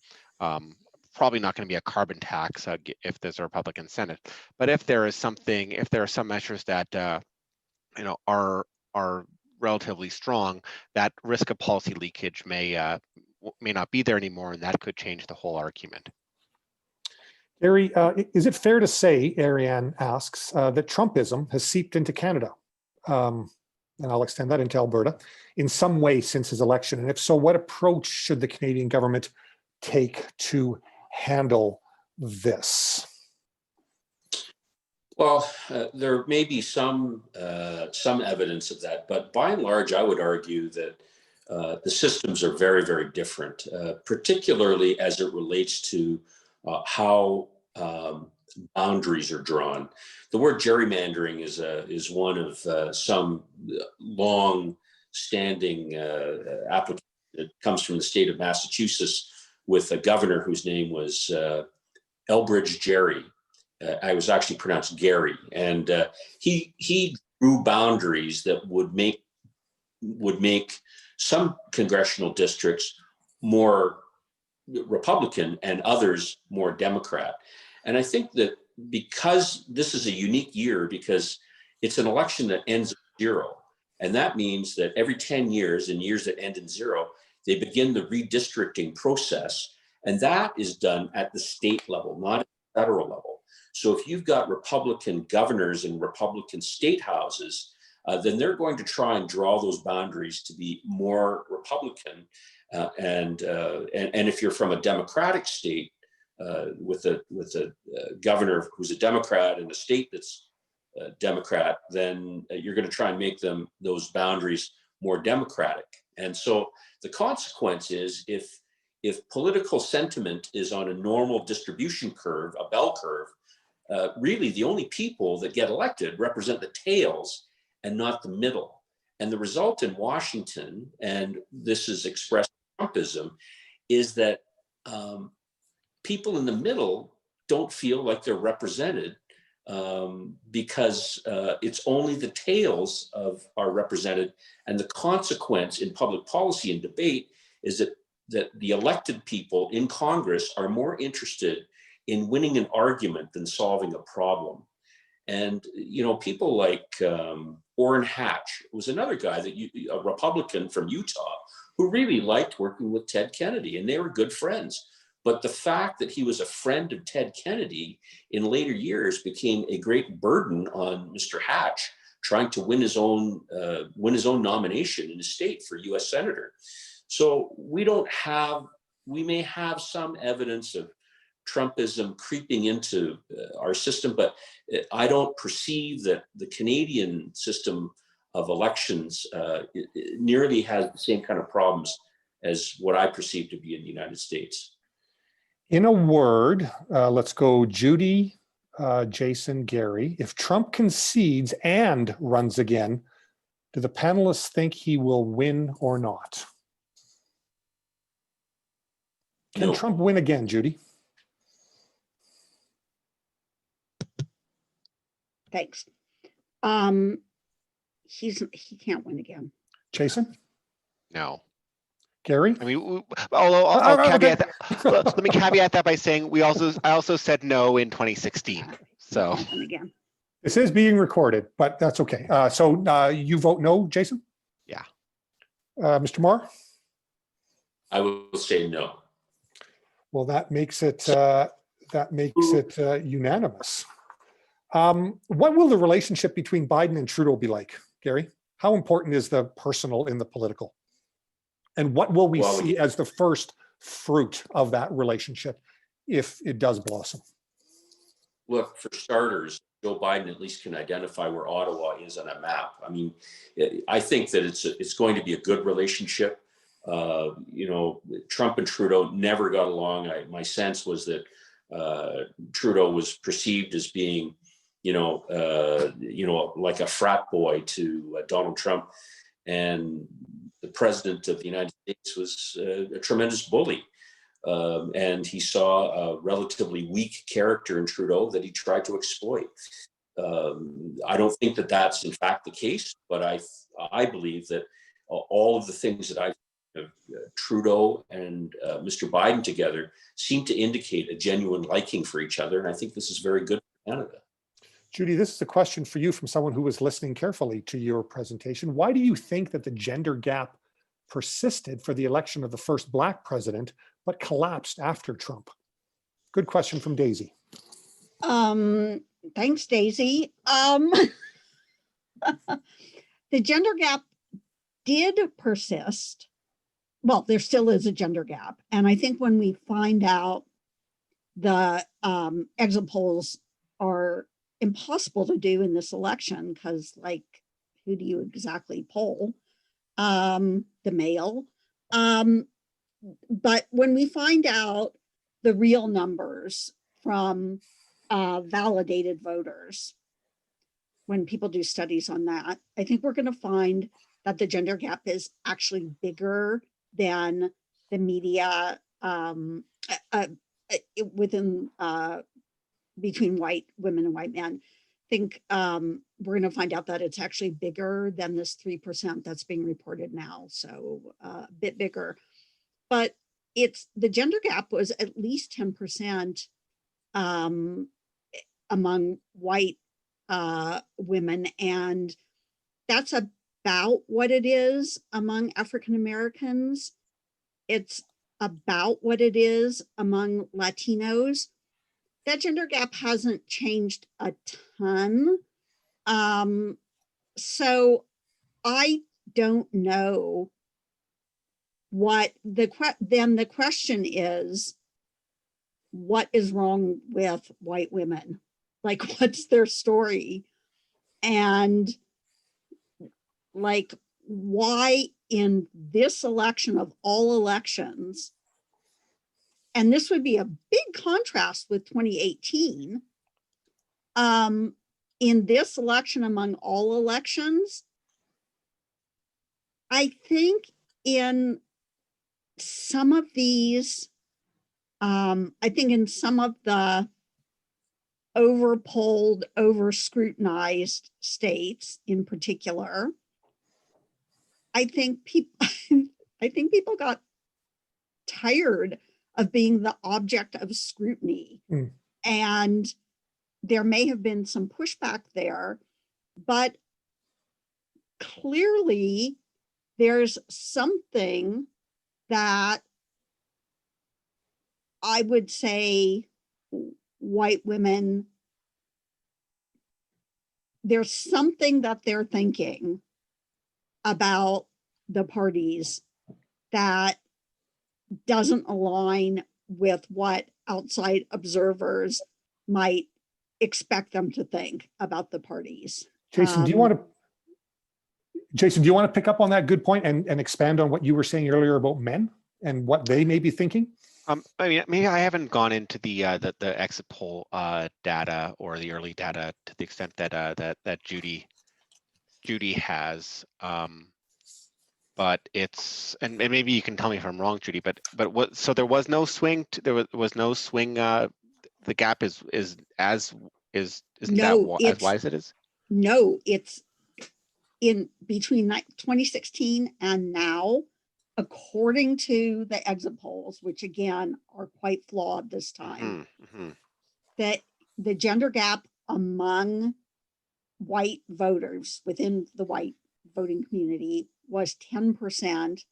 probably not going to be a carbon tax if there's a Republican Senate. But if there are some measures that are relatively strong, that risk of policy leakage may not be there anymore, and that could change the whole argument. Gary, is it fair to say, Ariane asks, that Trumpism has seeped into Canada? And I'll extend that into Alberta in some way since his election. And if so, what approach should the Canadian government take to handle this? Well, there may be some evidence of that, but by and large, I would argue that the systems are very, very different, particularly as it relates to how boundaries are drawn. The word gerrymandering is one of some long-standing application. It comes from the state of Massachusetts with a governor whose name was Elbridge Gerry. I was actually pronounced Gary, and he drew boundaries that would make some congressional districts more Republican and others more Democrat. And I think that because this is a unique year, because it's an election that ends at 0, and that means that every 10 years, in years that end in 0, they begin the redistricting process, and that is done at the state level, not at the federal level. So if you've got Republican governors and Republican state houses, then they're going to try and draw those boundaries to be more Republican. And if you're from a Democratic state with a governor who's a Democrat and a state that's a Democrat, then you're going to try and make those boundaries more democratic. And so the consequence is if political sentiment is on a normal distribution curve, a bell curve, really the only people that get elected represent the tails and not the middle. And the result in Washington, and this is expressed in Trumpism, is that people in the middle don't feel like they're represented because it's only the tails are represented. And the consequence in public policy and debate is that the elected people in Congress are more interested in winning an argument than solving a problem. And, people like Orrin Hatch was another guy a Republican from Utah, who really liked working with Ted Kennedy, and they were good friends. But the fact that he was a friend of Ted Kennedy in later years became a great burden on Mr. Hatch, trying to win his own nomination in his state for U.S. Senator. So we may have some evidence of Trumpism creeping into our system, but I don't perceive that the Canadian system of elections nearly has the same kind of problems as what I perceive to be in the United States. In a word, let's go Judy, Jason, Gary. If Trump concedes and runs again, do the panelists think he will win or not? Can Trump win again, Judy? Thanks. He can't win again. Jason? No. Gary? I mean, I'll caveat that. Let me caveat that by saying I also said no in 2016. So Again. This is being recorded, but that's okay. So you vote no, Jason? Yeah. Mr. Moore? I will say no. Well, that makes it unanimous. What will the relationship between Biden and Trudeau be like, Gary? How important is the personal in the political? And what will we see as the first fruit of that relationship if it does blossom? Look, for starters, Joe Biden at least can identify where Ottawa is on a map. I mean, I think that it's going to be a good relationship. Trump and Trudeau never got along. My sense was that Trudeau was perceived as being, like a frat boy to Donald Trump, and the president of the United States was a tremendous bully. And he saw a relatively weak character in Trudeau that he tried to exploit. I don't think that that's in fact the case, but I believe that all of the things that Trudeau and Mr. Biden together seem to indicate a genuine liking for each other. And I think this is very good for Canada. Judy, this is a question for you from someone who was listening carefully to your presentation. Why do you think that the gender gap persisted for the election of the first Black president, but collapsed after Trump? Good question from Daisy. Thanks, Daisy. The gender gap did persist. Well, there still is a gender gap. And I think when we find out the exit polls are impossible to do in this election, because who do you exactly poll? The male. But when we find out the real numbers from validated voters, when people do studies on that, I think we're going to find that the gender gap is actually bigger than the media within between white women and white men. I think we're going to find out that it's actually bigger than this 3% that's being reported now. So a bit bigger, but the gender gap was at least 10% among white women, and that's about what it is among African Americans. It's about what it is among Latinos. That gender gap hasn't changed a ton. So I don't know what then the question is, what is wrong with white women? Like, what's their story? And like, why in this election of all elections, and this would be a big contrast with 2018, in this election among all elections, I think in some of these, I think in some of the overpolled, over scrutinized states in particular, I think people got tired of being the object of scrutiny. And there may have been some pushback there, but clearly there's something that I would say white women, there's something that they're thinking about the parties that doesn't align with what outside observers might expect them to think about the parties. Jason, do you want to pick up on that good point and expand on what you were saying earlier about men and what they may be thinking? I mean, maybe I haven't gone into the exit poll data or the early data to the extent that that Judy has. But it's and maybe you can tell me if I'm wrong, Judy. But what? So there was no swing. There was no swing. The gap is as wide as it is. No, it's in between 2016 and now, according to the exit polls, which again are quite flawed this time, that the gender gap among white voters within the white voting community was 10%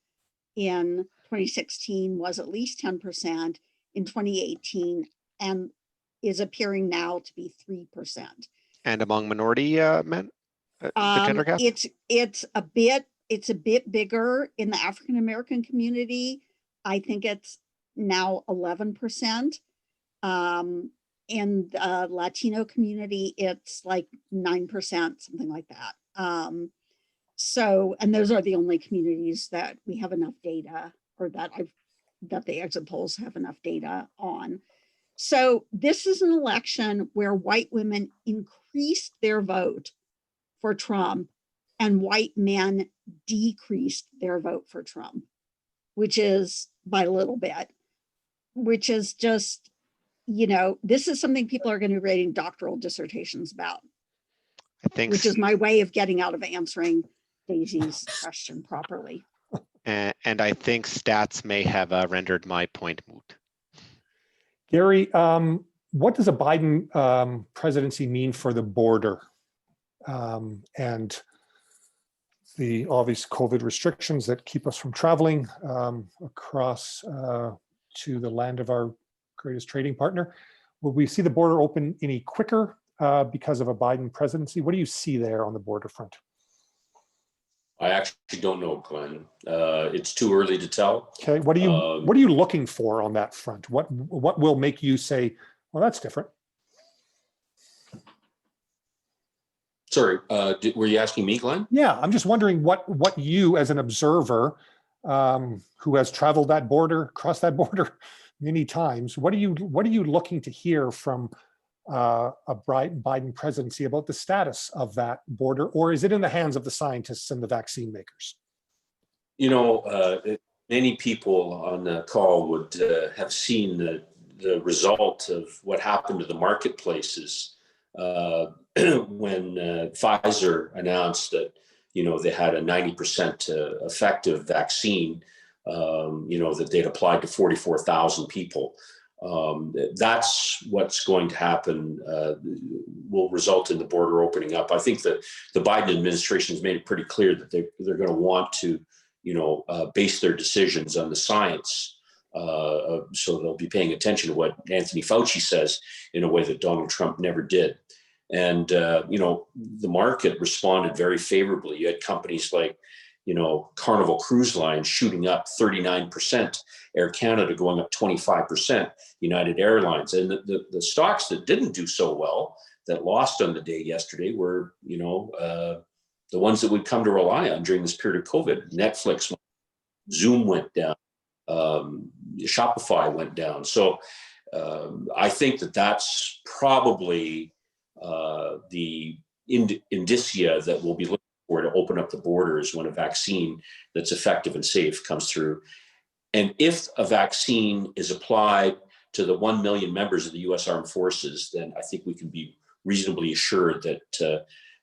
in 2016, was at least 10% in 2018, and is appearing now to be 3%. And among minority men, the gender gap? It's a bit bigger in the African American community. I think it's now 11%. In the Latino community, it's like 9%, something like that. So, and those are the only communities that we have enough data, or that the exit polls have enough data on. So this is an election where white women increased their vote for Trump and white men decreased their vote for Trump, which is by a little bit, which is just, this is something people are going to be writing doctoral dissertations about. I think, which is my way of getting out of answering Daisy's question properly. And I think stats may have rendered my point moot. Gary, what does a Biden presidency mean for the border and the obvious COVID restrictions that keep us from traveling across to the land of our greatest trading partner? Will we see the border open any quicker because of a Biden presidency? What do you see there on the border front? I actually don't know, Glenn. It's too early to tell. Okay, what are you looking for on that front? What will make you say, well, that's different? Sorry, were you asking me, Glenn? Yeah, I'm just wondering what you, as an observer who has traveled that border, crossed that border many times, what are you looking to hear from a Biden presidency about the status of that border, or is it in the hands of the scientists and the vaccine makers? It many people on the call would have seen the result of what happened to the marketplaces when Pfizer announced that, they had a 90% effective vaccine, that they'd applied to 44,000 people. That's what's going to happen, will result in the border opening up. I think that the Biden administration has made it pretty clear that they're going to want to, base their decisions on the science. So they'll be paying attention to what Anthony Fauci says in a way that Donald Trump never did. And, the market responded very favorably. You had companies like, Carnival Cruise Line shooting up 39%, Air Canada going up 25%, United Airlines. And the stocks that didn't do so well, that lost on the day yesterday, were, the ones that we've come to rely on during this period of COVID. Netflix, Zoom went down, Shopify went down. So I think that that's probably the indicia that we'll be looking for to open up the borders when a vaccine that's effective and safe comes through. And if a vaccine is applied to the 1 million members of the U.S. Armed Forces, then I think we can be reasonably assured that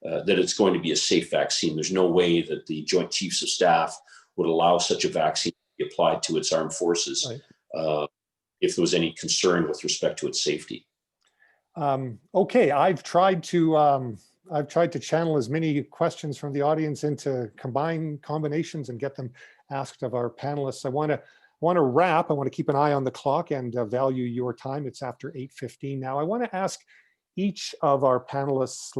that it's going to be a safe vaccine. There's no way that the Joint Chiefs of Staff would allow such a vaccine to be applied to its armed forces, right, if there was any concern with respect to its safety. Okay, I've tried to channel as many questions from the audience into combinations and get them asked of our panelists. I want to wrap. I want to keep an eye on the clock and value your time. It's after 8:15 now. I want to ask each of our panelists.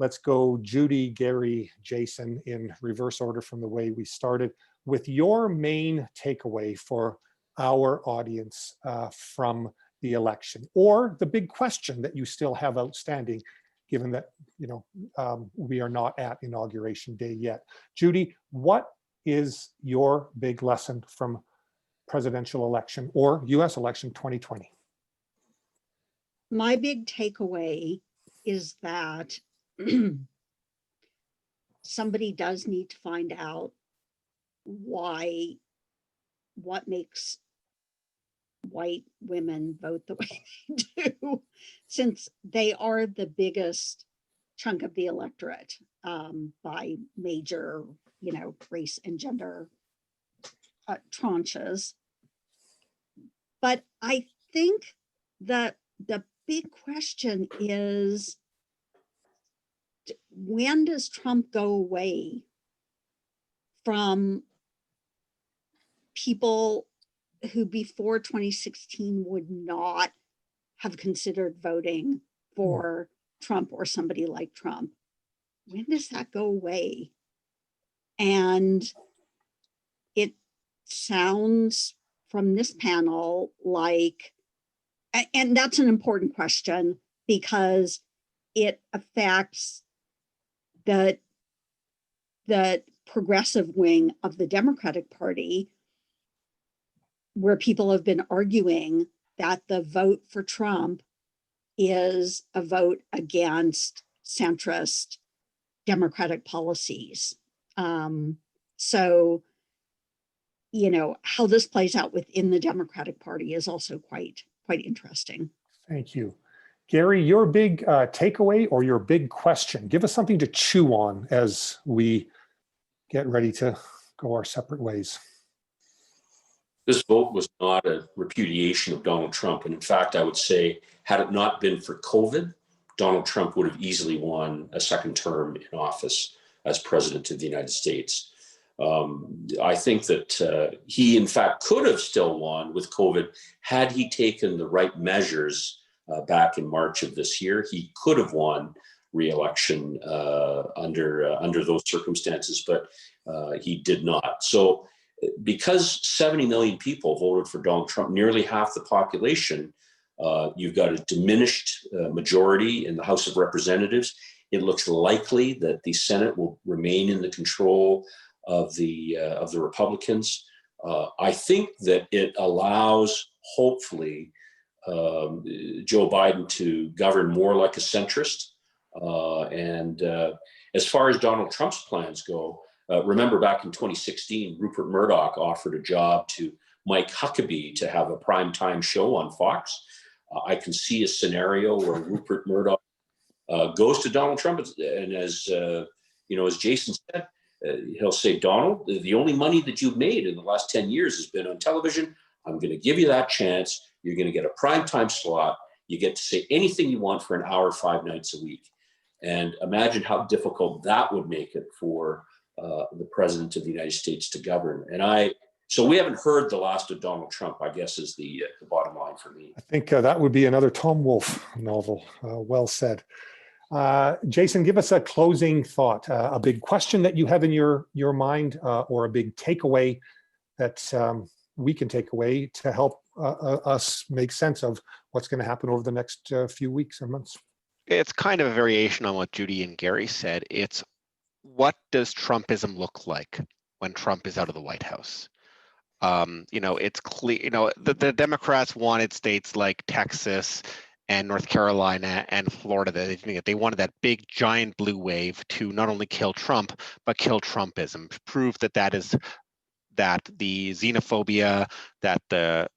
Let's go Judy, Gary, Jason in reverse order from the way we started, with your main takeaway for our audience from the election, or the big question that you still have outstanding, given that we are not at Inauguration Day yet. Judy, what is your big lesson from presidential election or US election 2020? My big takeaway is that somebody does need to find out what makes white women vote the way they do, since they are the biggest chunk of the electorate by major, race and gender tranches. But I think that the big question is, when does Trump go away from people who before 2016 would not have considered voting for Trump or somebody like Trump? When does that go away? And it sounds from this panel like, and that's an important question because it affects the progressive wing of the Democratic Party, where people have been arguing that the vote for Trump is a vote against centrist Democratic policies. So, how this plays out within the Democratic Party is also quite interesting. Thank you. Gary, your big takeaway or your big question, give us something to chew on as we get ready to go our separate ways. This vote was not a repudiation of Donald Trump. And in fact, I would say, had it not been for COVID, Donald Trump would have easily won a second term in office as president of the United States. I think that he, in fact, could have still won with COVID had he taken the right measures back in March of this year. He could have won re-election under those circumstances, but he did not. So because 70 million people voted for Donald Trump, nearly half the population, you've got a diminished majority in the House of Representatives. It looks likely that the Senate will remain in the control of the Republicans. I think that it allows, hopefully, Joe Biden to govern more like a centrist. And as far as Donald Trump's plans go, Remember back in 2016, Rupert Murdoch offered a job to Mike Huckabee to have a primetime show on Fox. I can see a scenario where Rupert Murdoch goes to Donald Trump, and as Jason said, he'll say, Donald, the only money that you've made in the last 10 years has been on television. I'm going to give you that chance. You're going to get a primetime slot. You get to say anything you want for an hour, 5 nights a week. And imagine how difficult that would make it for the president of the United States to govern. So we haven't heard the last of Donald Trump, I guess, is the bottom line for me. I think that would be another Tom Wolfe novel. Well said. Jason, give us a closing thought, a big question that you have in your mind, or a big takeaway that we can take away to help us make sense of what's going to happen over the next few weeks or months. It's kind of a variation on what Judy and Gary said. It's, what does Trumpism look like when Trump is out of the White House? It's clear, the Democrats wanted states like Texas and North Carolina and Florida. They wanted that big giant blue wave to not only kill Trump, but kill Trumpism, prove that the xenophobia, that the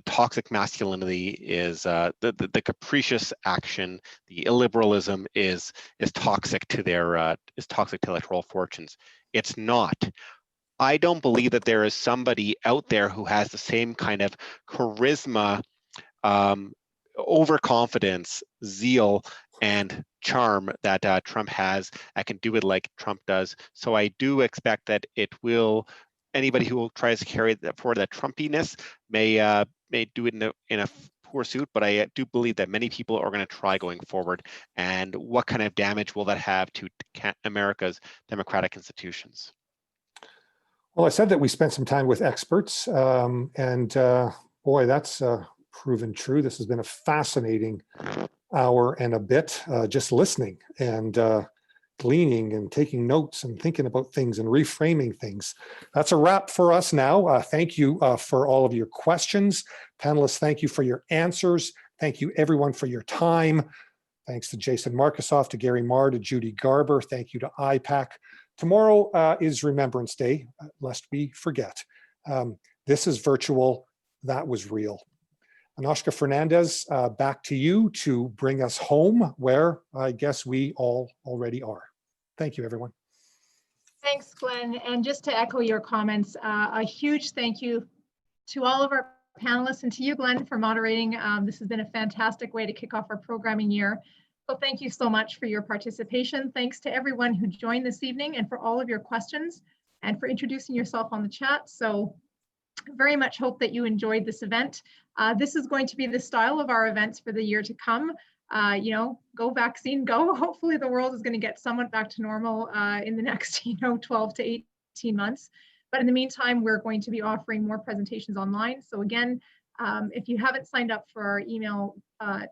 toxic masculinity is the capricious action, the illiberalism is toxic to their electoral fortunes. It's not. I don't believe that there is somebody out there who has the same kind of charisma, overconfidence, zeal, and charm that Trump has. I can do it like Trump does. So I do expect that anybody who will try to carry forward that Trumpiness may do it in a poor suit, but I do believe that many people are going to try going forward. And what kind of damage will that have to America's democratic institutions? Well, I said that we spent some time with experts, and boy, that's proven true. This has been a fascinating hour and a bit, just listening and gleaning and taking notes and thinking about things and reframing things. That's a wrap for us now. Thank you for all of your questions. Panelists, thank you for your answers. Thank you everyone for your time. Thanks to Jason Markusoff, to Gary Marr, to Judy Garber. Thank you to IPAC. Tomorrow is Remembrance Day, lest we forget. This is virtual, that was real. Anoshka Fernandez, back to you to bring us home, where I guess we all already are. Thank you, everyone. Thanks, Glenn. And just to echo your comments, a huge thank you to all of our panelists and to you, Glenn, for moderating. This has been a fantastic way to kick off our programming year. So thank you so much for your participation. Thanks to everyone who joined this evening and for all of your questions and for introducing yourself on the chat. So very much hope that you enjoyed this event. This is going to be the style of our events for the year to come. Go vaccine, go. Hopefully the world is going to get somewhat back to normal in the next 12 to 18 months. But in the meantime, we're going to be offering more presentations online. So again, if you haven't signed up for our email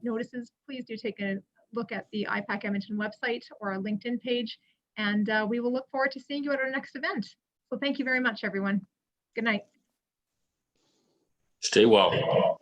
notices, please do take a look at the IPAC Edmonton website or our LinkedIn page, and we will look forward to seeing you at our next event. So thank you very much, everyone. Good night. Stay well.